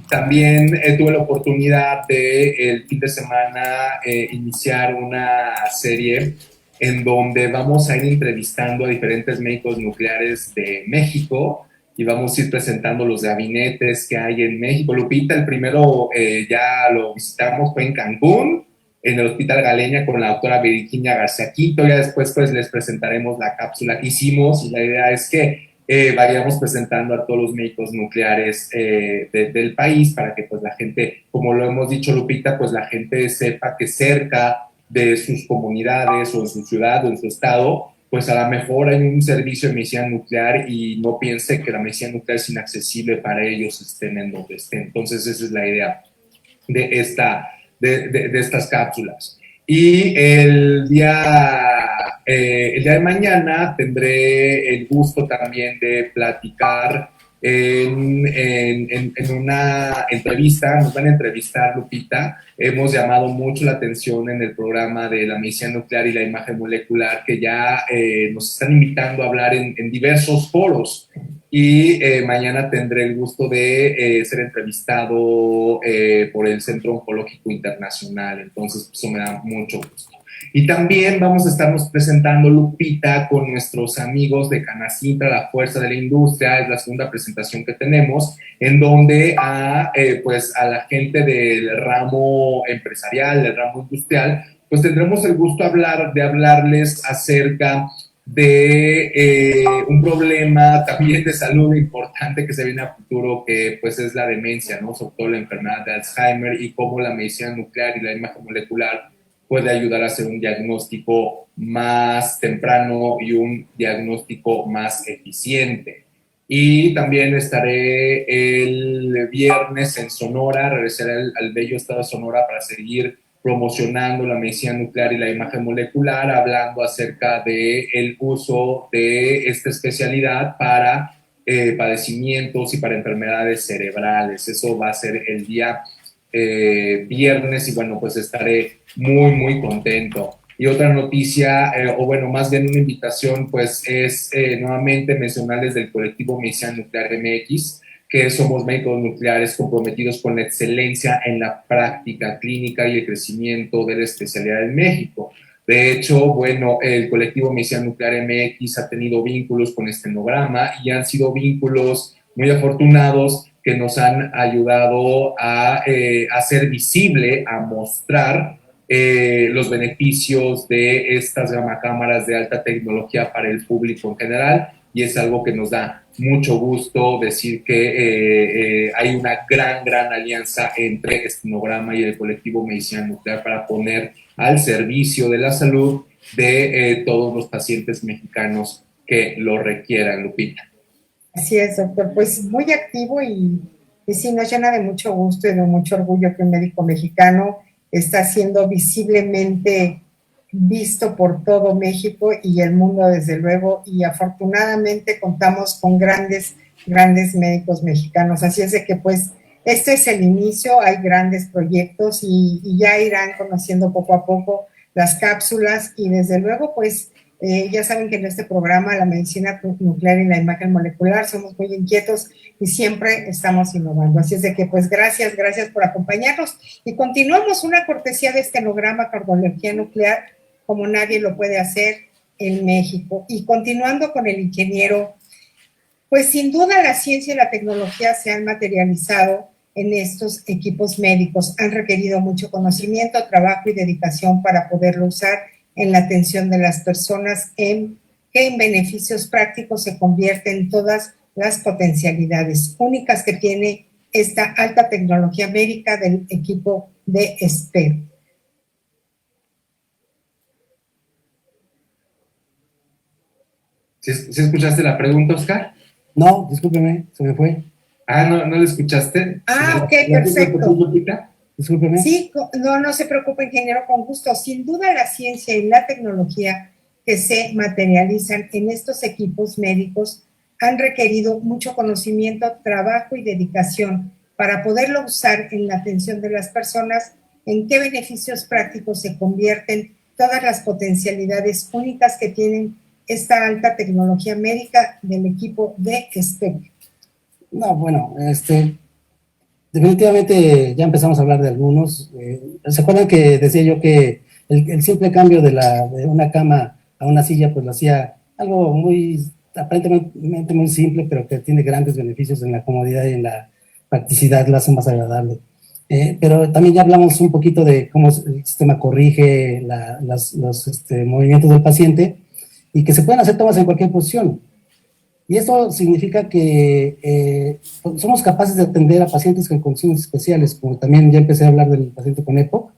También tuve la oportunidad de el fin de semana iniciar una serie en donde vamos a ir entrevistando a diferentes médicos nucleares de México y vamos a ir presentando los gabinetes que hay en México. Lupita, el primero ya lo visitamos, fue en Cancún, en el Hospital Galeña con la doctora Virginia García Quinto. Ya después pues les presentaremos la cápsula que hicimos y la idea es que vayamos presentando a todos los médicos nucleares del país para que pues la gente, como lo hemos dicho Lupita, pues la gente sepa que cerca de sus comunidades o en su ciudad o en su estado, pues a lo mejor hay un servicio de medicina nuclear y no piense que la medicina nuclear es inaccesible para ellos, estén en donde estén. Entonces esa es la idea de estas cápsulas. Y el día de mañana tendré el gusto también de platicar en una entrevista. Nos van a entrevistar, Lupita. Hemos llamado mucho la atención en el programa de la medicina nuclear y la imagen molecular, que ya nos están invitando a hablar en diversos foros. Y mañana tendré el gusto de ser entrevistado por el Centro Oncológico Internacional. Entonces, eso me da mucho gusto. Y también vamos a estarnos presentando, Lupita, con nuestros amigos de Canacintra, la fuerza de la industria. Es la segunda presentación que tenemos, en donde pues a la gente del ramo empresarial, del ramo industrial, pues tendremos el gusto de hablarles acerca de un problema también de salud importante que se viene a futuro, que pues es la demencia, ¿no? Sobre todo la enfermedad de Alzheimer, y cómo la medicina nuclear y la imagen molecular puede ayudar a hacer un diagnóstico más temprano y un diagnóstico más eficiente. Y también estaré el viernes en Sonora, regresaré al bello estado de Sonora para seguir promocionando la medicina nuclear y la imagen molecular, hablando acerca del uso de esta especialidad para padecimientos y para enfermedades cerebrales. Eso va a ser el día viernes y bueno, pues estaré muy, muy contento. Y otra noticia, o bueno, más bien una invitación, pues es nuevamente mencionarles del colectivo Medicina Nuclear MX, que somos médicos nucleares comprometidos con la excelencia en la práctica clínica y el crecimiento de la especialidad en México. De hecho, bueno, el colectivo Medicina Nuclear MX ha tenido vínculos con Estenograma y han sido vínculos muy afortunados que nos han ayudado a hacer visible, a mostrar los beneficios de estas gamacámaras de alta tecnología para el público en general, y es algo que nos da mucho gusto decir que hay una gran alianza entre Estenograma y el colectivo Medicina Nuclear para poner al servicio de la salud de todos los pacientes mexicanos que lo requieran, Lupita. Así es, doctor. Pues muy activo y sí, nos llena de mucho gusto y de mucho orgullo que un médico mexicano está siendo visiblemente visto por todo México y el mundo, desde luego, y afortunadamente contamos con grandes médicos mexicanos. Así es de que, pues, este es el inicio, hay grandes proyectos y ya irán conociendo poco a poco las cápsulas y desde luego, pues, ya saben que en este programa, la medicina nuclear y la imagen molecular, somos muy inquietos y siempre estamos innovando. Así es de que, pues, gracias por acompañarnos. Y continuamos una cortesía de estenograma cardiología nuclear, como nadie lo puede hacer en México. Y continuando con el ingeniero, pues sin duda la ciencia y la tecnología se han materializado en estos equipos médicos. Han requerido mucho conocimiento, trabajo y dedicación para poderlo usar en la atención de las personas, que en beneficios prácticos se convierten en todas las potencialidades únicas que tiene esta alta tecnología médica del equipo de SPED. ¿Sí escuchaste la pregunta, Oscar? No, discúlpeme, se me fue. Ah, ¿no la escuchaste? Ah, ok, perfecto. Discúlpeme. Sí, no se preocupe, ingeniero, con gusto. Sin duda la ciencia y la tecnología que se materializan en estos equipos médicos han requerido mucho conocimiento, trabajo y dedicación para poderlo usar en la atención de las personas, en qué beneficios prácticos se convierten todas las potencialidades únicas que tienen esta alta tecnología médica del equipo de SPEC. No, bueno, definitivamente ya empezamos a hablar de algunos. ¿Se acuerdan que decía yo que el simple cambio de una cama a una silla, pues lo hacía algo aparentemente muy simple, pero que tiene grandes beneficios en la comodidad y en la practicidad, lo hace más agradable? Pero también ya hablamos un poquito de cómo el sistema corrige los movimientos del paciente y que se pueden hacer tomas en cualquier posición. Y esto significa que somos capaces de atender a pacientes con condiciones especiales, como también ya empecé a hablar del paciente con EPOC.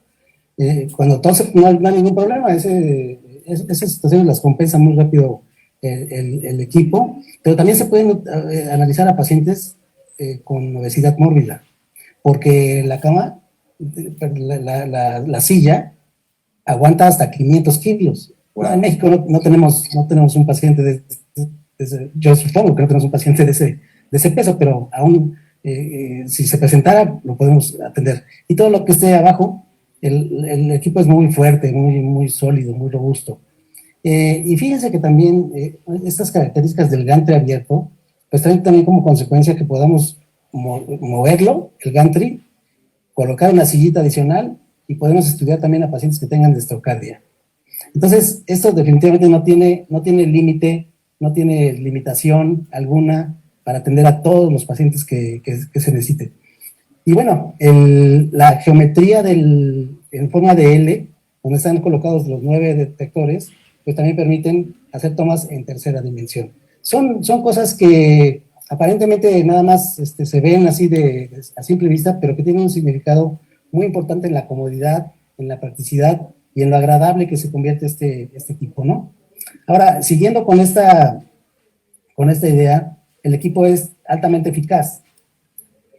Cuando tose no hay ningún problema, esas situaciones las compensa muy rápido el equipo, pero también se pueden analizar a pacientes con obesidad mórbida, porque la cama, la silla, aguanta hasta 500 kilos. Wow. En México no tenemos un paciente yo supongo que no tenemos un paciente de ese peso, pero aún si se presentara, lo podemos atender. Y todo lo que esté abajo, el equipo es muy fuerte, muy sólido, muy robusto. Y fíjense que también estas características del gantry abierto, pues traen también como consecuencia que podamos moverlo, el gantry, colocar una sillita adicional y podemos estudiar también a pacientes que tengan dextrocardia. Entonces, esto definitivamente no tiene límite, no tiene limitación alguna para atender a todos los pacientes que se necesiten. Y bueno, la geometría en forma de L, donde están colocados los 9 detectores, pues también permiten hacer tomas en tercera dimensión. Son cosas que aparentemente nada más se ven así a simple vista, pero que tienen un significado muy importante en la comodidad, en la practicidad y en lo agradable que se convierte este equipo, ¿no? Ahora, siguiendo con esta idea, el equipo es altamente eficaz,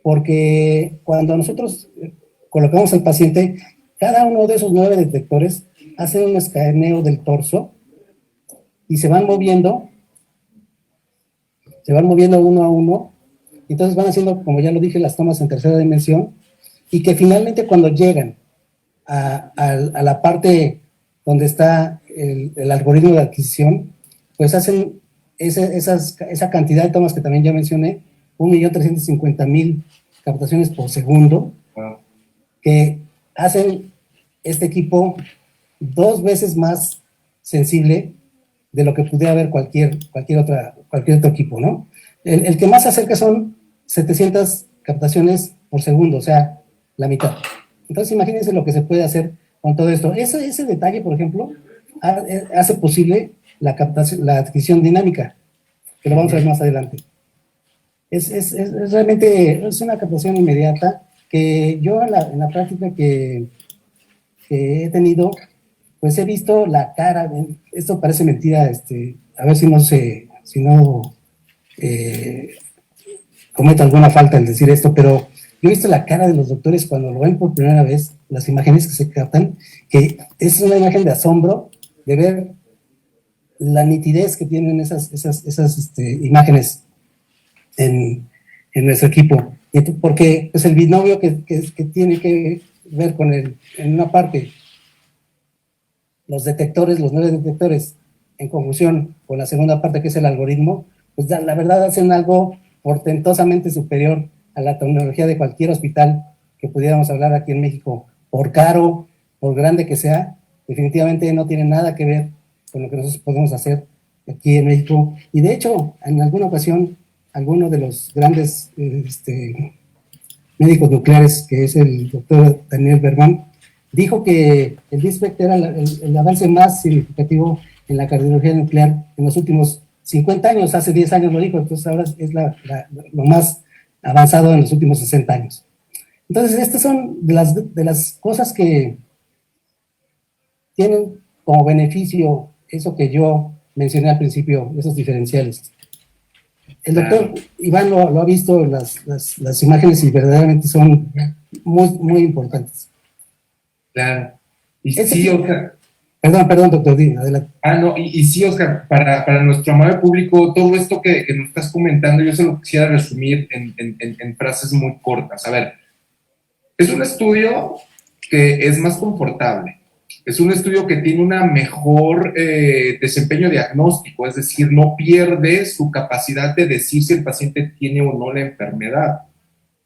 porque cuando nosotros colocamos al paciente, cada uno de esos 9 detectores hace un escaneo del torso y se van moviendo uno a uno, y entonces van haciendo, como ya lo dije, las tomas en tercera dimensión, y que finalmente cuando llegan a la parte donde está el algoritmo de adquisición, pues hacen esa cantidad de tomas que también ya mencioné, 1.350.000 captaciones por segundo, wow, que hacen este equipo 2 veces más sensible de lo que pudiera haber cualquier otro equipo, ¿no? El que más se acerca son 700 captaciones por segundo, o sea, la mitad. Entonces, imagínense lo que se puede hacer con todo esto. Ese detalle, por ejemplo, hace posible la adquisición dinámica, que lo vamos a ver más adelante. Es realmente una captación inmediata que yo en la práctica que he tenido, pues he visto la cara. Esto parece mentira, a ver si no cometo alguna falta al decir esto, pero Yo he visto la cara de los doctores cuando lo ven por primera vez, las imágenes que se captan, que es una imagen de asombro de ver la nitidez que tienen esas imágenes en nuestro equipo. Porque es el binomio que tiene que ver con en una parte, los detectores, los 9 detectores, en conjunción con la segunda parte que es el algoritmo, pues la verdad hacen algo portentosamente superior a la tecnología de cualquier hospital que pudiéramos hablar aquí en México, por caro, por grande que sea, definitivamente no tiene nada que ver con lo que nosotros podemos hacer aquí en México. Y de hecho, en alguna ocasión, alguno de los grandes médicos nucleares, que es el doctor Daniel Berman, dijo que el DISPECT era el avance más significativo en la cardiología nuclear en los últimos 50 años, hace 10 años lo dijo, entonces ahora es lo más avanzado en los últimos 60 años. Entonces, estas son de las cosas que tienen como beneficio eso que yo mencioné al principio, esos diferenciales. El doctor Iván lo ha visto las imágenes y verdaderamente son muy, muy importantes. Claro. Y sí, Oscar. Perdón, doctor, adelante. No, y sí, Oscar, para nuestro amable público, todo esto que nos estás comentando, yo se lo quisiera resumir en frases muy cortas. A ver, es un estudio que es más confortable, es un estudio que tiene una mejor desempeño diagnóstico, es decir, no pierde su capacidad de decir si el paciente tiene o no la enfermedad.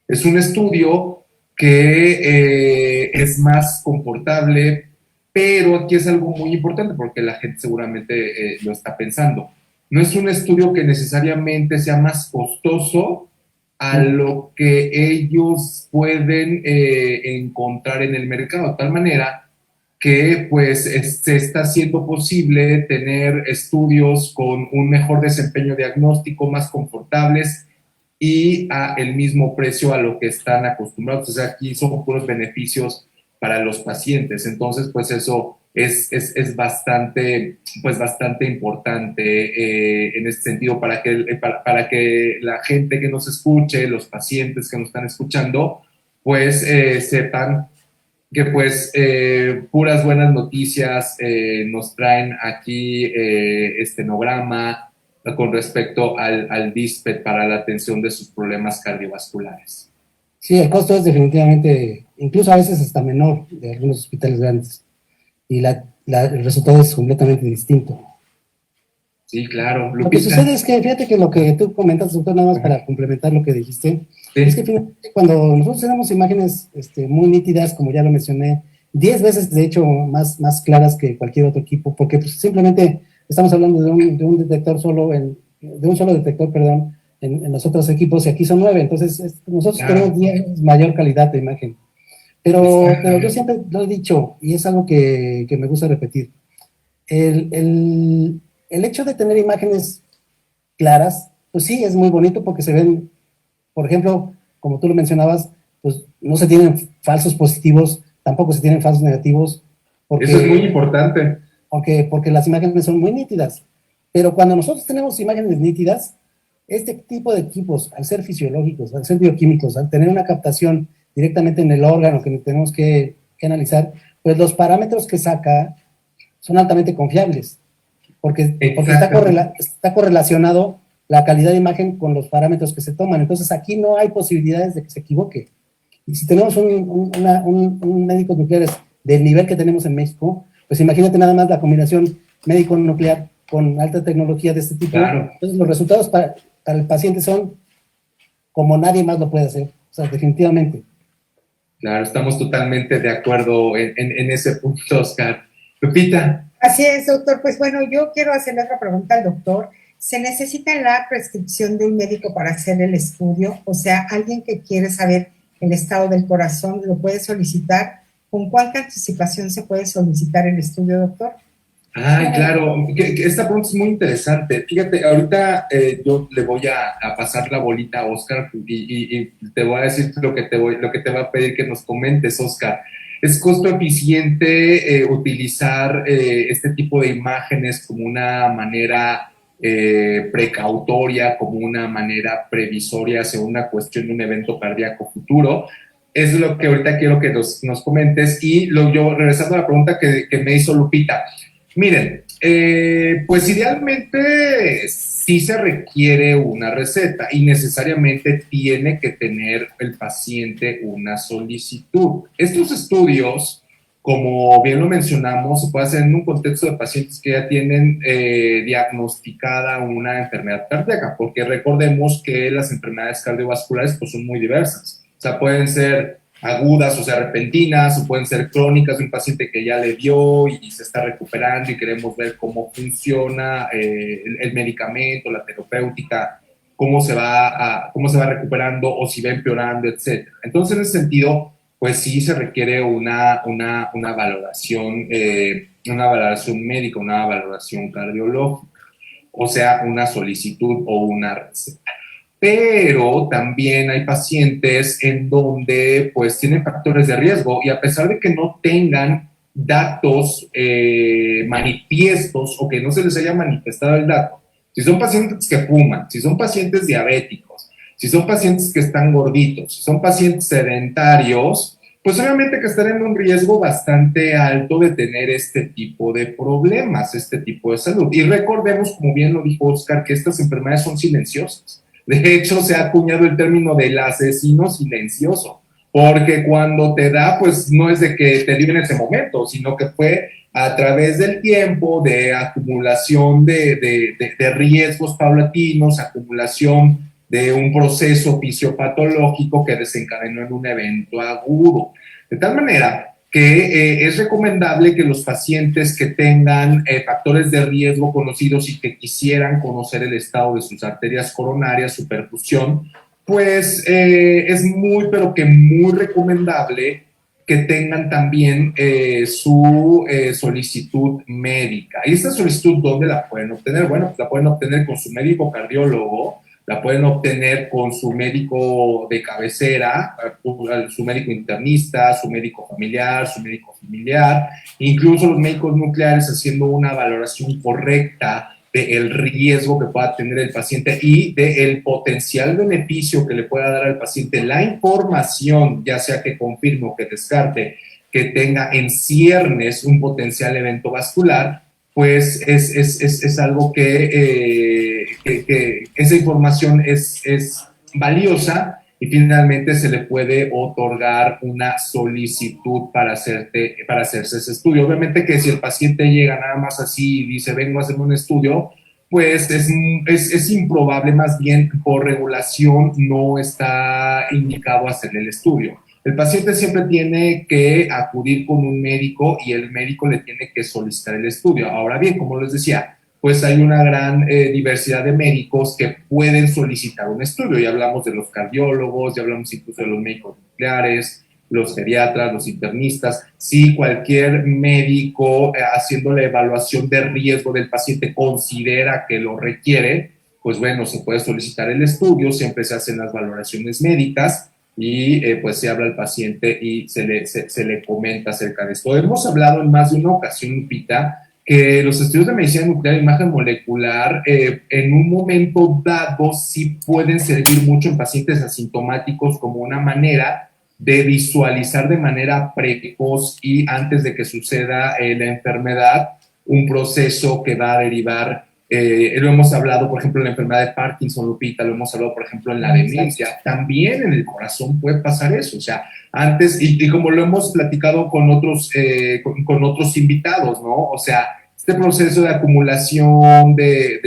Es un estudio que es más confortable, pero aquí es algo muy importante porque la gente seguramente lo está pensando. No es un estudio que necesariamente sea más costoso a lo que ellos pueden encontrar en el mercado, de tal manera que pues se está haciendo posible tener estudios con un mejor desempeño diagnóstico, más confortables y a el mismo precio a lo que están acostumbrados. O sea, aquí son puros beneficios para los pacientes. Entonces, pues eso es bastante, pues bastante importante en este sentido para que la gente que nos escuche, los pacientes que nos están escuchando, pues sepan que pues puras buenas noticias nos traen aquí Nograma con respecto al DISPET para la atención de sus problemas cardiovasculares. Sí, el costo es definitivamente, incluso a veces hasta menor de algunos hospitales grandes, y el resultado es completamente distinto. Sí, claro. Lupita. Lo que sucede es que, fíjate que lo que tú comentas, doctor, nada más para complementar lo que dijiste, sí, es que finalmente cuando nosotros tenemos imágenes muy nítidas, como ya lo mencioné, 10 veces de hecho más claras que cualquier otro equipo, porque pues, simplemente estamos hablando de un detector solo, de un solo detector, perdón, en los otros equipos, y aquí son 9, entonces nosotros tenemos 10 mayor calidad de imagen. Pero yo siempre lo he dicho, y es algo que me gusta repetir, el hecho de tener imágenes claras, pues sí, es muy bonito porque se ven, por ejemplo, como tú lo mencionabas, pues no se tienen falsos positivos, tampoco se tienen falsos negativos. Eso es muy importante. Porque las imágenes son muy nítidas. Pero cuando nosotros tenemos imágenes nítidas, este tipo de equipos, al ser fisiológicos, al ser bioquímicos, al tener una captación directamente en el órgano que tenemos que analizar, pues los parámetros que saca son altamente confiables. Porque está correlacionado la calidad de imagen con los parámetros que se toman. Entonces aquí no hay posibilidades de que se equivoque. Y si tenemos un médico nuclear del nivel que tenemos en México, pues imagínate nada más la combinación médico nuclear con alta tecnología de este tipo. Claro. Entonces los resultados para el paciente son como nadie más lo puede hacer. O sea, definitivamente. Claro, estamos totalmente de acuerdo en ese punto, Oscar. Lupita. Así es, doctor. Pues bueno, yo quiero hacerle otra pregunta al doctor. ¿Se necesita la prescripción de un médico para hacer el estudio? O sea, alguien que quiere saber el estado del corazón, ¿lo puede solicitar? ¿Con cuánta anticipación se puede solicitar el estudio, doctor? Ay, claro. Esta pregunta es muy interesante. Fíjate, ahorita yo le voy a pasar la bolita a Oscar y te voy a decir lo que te va a pedir que nos comentes, Oscar. ¿Es costo eficiente utilizar este tipo de imágenes como una manera precautoria, como una manera previsoria hacia una cuestión de un evento cardíaco futuro. Eso es lo que ahorita quiero que nos comentes. Y yo, regresando a la pregunta que me hizo Lupita, miren, pues idealmente sí se requiere una receta y necesariamente tiene que tener el paciente una solicitud. Estos estudios, como bien lo mencionamos, se puede hacer en un contexto de pacientes que ya tienen diagnosticada una enfermedad cardíaca, porque recordemos que las enfermedades cardiovasculares pues, son muy diversas. O sea, pueden ser agudas, o sea, repentinas, o pueden ser crónicas de un paciente que ya le dio y se está recuperando y queremos ver cómo funciona el medicamento, la terapéutica, cómo se va recuperando o si va empeorando, etc. Entonces, en ese sentido, pues sí se requiere una valoración médica, una valoración cardiológica, o sea, una solicitud o una receta. Pero también hay pacientes en donde pues tienen factores de riesgo y a pesar de que no tengan datos manifiestos o que no se les haya manifestado el dato, si son pacientes que fuman, si son pacientes diabéticos, si son pacientes que están gorditos, si son pacientes sedentarios, pues obviamente que están en un riesgo bastante alto de tener este tipo de problemas, este tipo de salud. Y recordemos, como bien lo dijo Oscar, que estas enfermedades son silenciosas. De hecho, se ha acuñado el término del asesino silencioso, porque cuando te da, pues no es de que te dio en ese momento, sino que fue a través del tiempo de acumulación de riesgos paulatinos, acumulación de un proceso fisiopatológico que desencadenó en un evento agudo. De tal manera que es recomendable que los pacientes que tengan factores de riesgo conocidos y que quisieran conocer el estado de sus arterias coronarias, su perfusión, pues es muy, pero que muy recomendable que tengan también su solicitud médica. ¿Y esta solicitud dónde la pueden obtener? Bueno, pues la pueden obtener con su médico cardiólogo, la pueden obtener con su médico de cabecera, su médico internista, su médico familiar, incluso los médicos nucleares haciendo una valoración correcta del riesgo que pueda tener el paciente y del potencial beneficio que le pueda dar al paciente la información, ya sea que confirme o que descarte, que tenga en ciernes un potencial evento vascular, pues es algo que esa información es valiosa y finalmente se le puede otorgar una solicitud para hacerse ese estudio. Obviamente que si el paciente llega nada más así y dice, vengo a hacerme un estudio, pues es improbable, más bien por regulación no está indicado hacerle el estudio. El paciente siempre tiene que acudir con un médico y el médico le tiene que solicitar el estudio. Ahora bien, como les decía, pues hay una gran diversidad de médicos que pueden solicitar un estudio. Ya hablamos de los cardiólogos, ya hablamos incluso de los médicos nucleares, los geriatras, los internistas. Si cualquier médico haciendo la evaluación de riesgo del paciente considera que lo requiere, pues bueno, se puede solicitar el estudio, siempre se hacen las valoraciones médicas y pues se habla al paciente y se le comenta acerca de esto. Hemos hablado en más de una ocasión, Lupita, que los estudios de medicina nuclear e imagen molecular en un momento dado sí pueden servir mucho en pacientes asintomáticos como una manera de visualizar de manera precoz y antes de que suceda la enfermedad un proceso que va a derivar, lo hemos hablado por ejemplo en la enfermedad de Parkinson, Lupita, lo hemos hablado por ejemplo en la demencia, también en el corazón puede pasar eso, o sea, antes, y como lo hemos platicado con otros invitados, ¿no? O sea, este proceso de acumulación de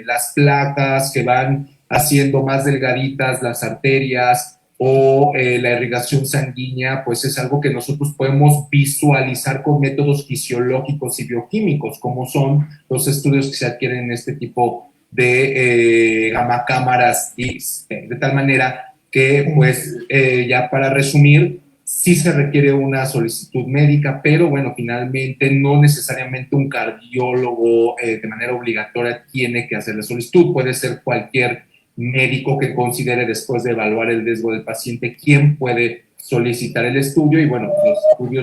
las placas que van haciendo más delgaditas las arterias o la irrigación sanguínea, pues es algo que nosotros podemos visualizar con métodos fisiológicos y bioquímicos, como son los estudios que se adquieren en este tipo de gamacámaras X, de tal manera que, pues, ya para resumir, sí se requiere una solicitud médica, pero bueno, finalmente no necesariamente un cardiólogo de manera obligatoria tiene que hacer la solicitud, puede ser cualquier médico que considere después de evaluar el riesgo del paciente quién puede solicitar el estudio y bueno,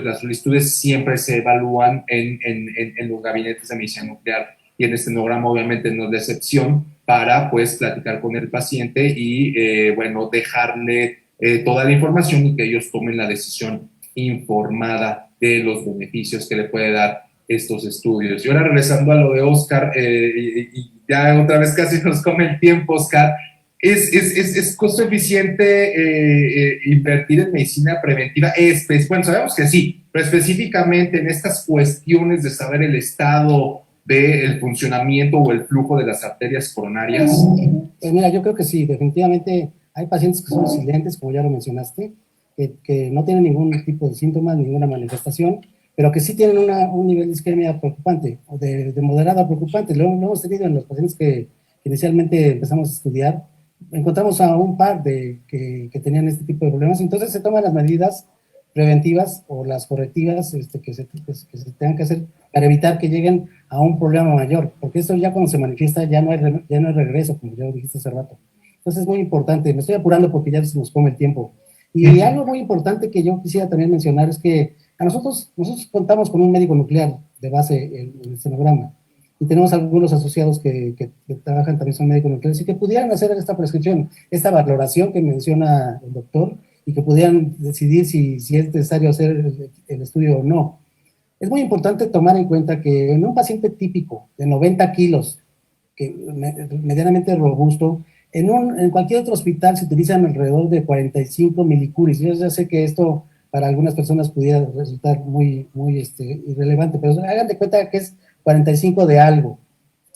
las solicitudes siempre se evalúan en los gabinetes de medicina nuclear y el estenograma obviamente no es la excepción para pues platicar con el paciente y bueno, dejarle toda la información y que ellos tomen la decisión informada de los beneficios que le puede dar estos estudios. Y ahora regresando a lo de Oscar, y ya otra vez casi nos come el tiempo, Oscar, ¿es costo eficiente invertir en medicina preventiva? Bueno, sabemos que sí, pero específicamente en estas cuestiones de saber el estado del funcionamiento o el flujo de las arterias coronarias. Pues mira, yo creo que sí, definitivamente hay pacientes que son silentes, como ya lo mencionaste, que no tienen ningún tipo de síntomas, ninguna manifestación, pero que sí tienen un nivel de isquemia preocupante, o de moderada preocupante. Lo hemos tenido en los pacientes que inicialmente empezamos a estudiar. Encontramos a un par que tenían este tipo de problemas, entonces se toman las medidas preventivas o las correctivas que se tengan que hacer para evitar que lleguen a un problema mayor, porque esto ya cuando se manifiesta ya no hay regreso, como ya lo dijiste hace rato. Entonces es muy importante, me estoy apurando porque ya se nos come el tiempo. Y algo muy importante que yo quisiera también mencionar es que nosotros contamos con un médico nuclear de base en el estenograma, y tenemos algunos asociados que trabajan también son médicos nucleares y que pudieran hacer esta prescripción, esta valoración que menciona el doctor, y que pudieran decidir si es necesario hacer el estudio o no. Es muy importante tomar en cuenta que en un paciente típico de 90 kilos, medianamente robusto, en cualquier otro hospital se utilizan alrededor de 45 milicuris. Yo ya sé que esto para algunas personas pudiera resultar muy irrelevante, pero hagan de cuenta que es 45 de algo,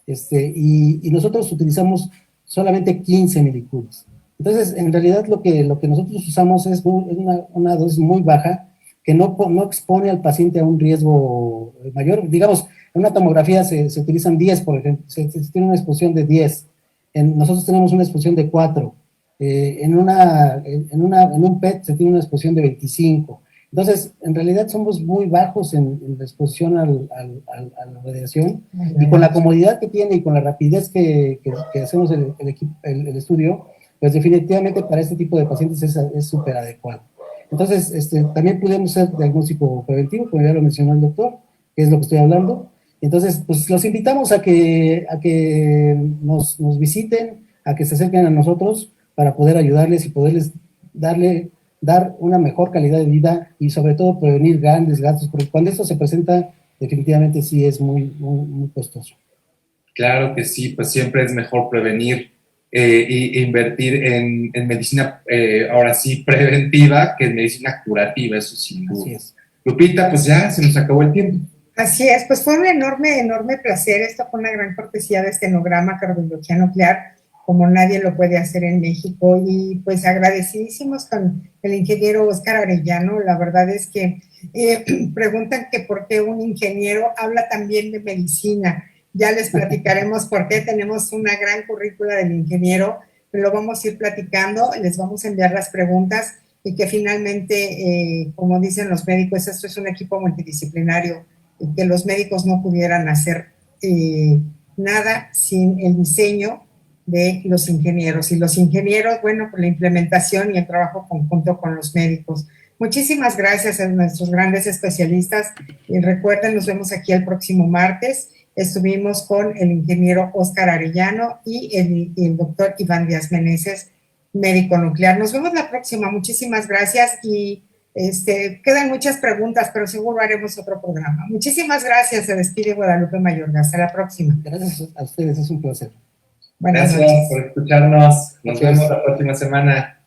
y nosotros utilizamos solamente 15 milicuris. Entonces, en realidad lo que nosotros usamos es una dosis muy baja que no expone al paciente a un riesgo mayor. Digamos, en una tomografía se utilizan 10, por ejemplo, se tiene una exposición de 10. Nosotros tenemos una exposición de 4. En un PET se tiene una exposición de 25. Entonces, en realidad somos muy bajos en la exposición a la radiación, y con la comodidad que tiene y con la rapidez que hacemos el estudio, pues definitivamente para este tipo de pacientes es súper adecuado. Entonces, también podemos hacer diagnóstico preventivo, como ya lo mencionó el doctor, que es lo que estoy hablando. Entonces, pues los invitamos a que nos visiten, a que se acerquen a nosotros para poder ayudarles y poderles dar una mejor calidad de vida y sobre todo prevenir grandes gastos, porque cuando esto se presenta, definitivamente sí es muy, muy, muy costoso. Claro que sí, pues siempre es mejor prevenir e invertir en medicina, ahora sí, preventiva, que en medicina curativa, eso sin duda. Así es. Lupita, pues ya se nos acabó el tiempo. Así es, pues fue un enorme placer. Esto fue una gran cortesía de estenograma cardiología nuclear, como nadie lo puede hacer en México, y pues agradecidísimos con el ingeniero Oscar Arellano. La verdad es que preguntan que por qué un ingeniero habla también de medicina. Ya les platicaremos por qué. Tenemos una gran currícula del ingeniero, lo vamos a ir platicando, les vamos a enviar las preguntas, y que finalmente, como dicen los médicos, esto es un equipo multidisciplinario, y que los médicos no pudieran hacer nada sin el diseño de los ingenieros, y los ingenieros, bueno, por la implementación y el trabajo conjunto con los médicos. Muchísimas gracias a nuestros grandes especialistas, y recuerden, nos vemos aquí el próximo martes. Estuvimos con el ingeniero Oscar Arellano y el doctor Iván Díaz Meneses, médico nuclear. Nos vemos la próxima. Muchísimas gracias, y quedan muchas preguntas, pero seguro haremos otro programa. Muchísimas gracias. Se despide Guadalupe Mayorga. Hasta la próxima. Gracias a ustedes, es un placer. Buenas Gracias noches. por escucharnos. Nos vemos la próxima semana.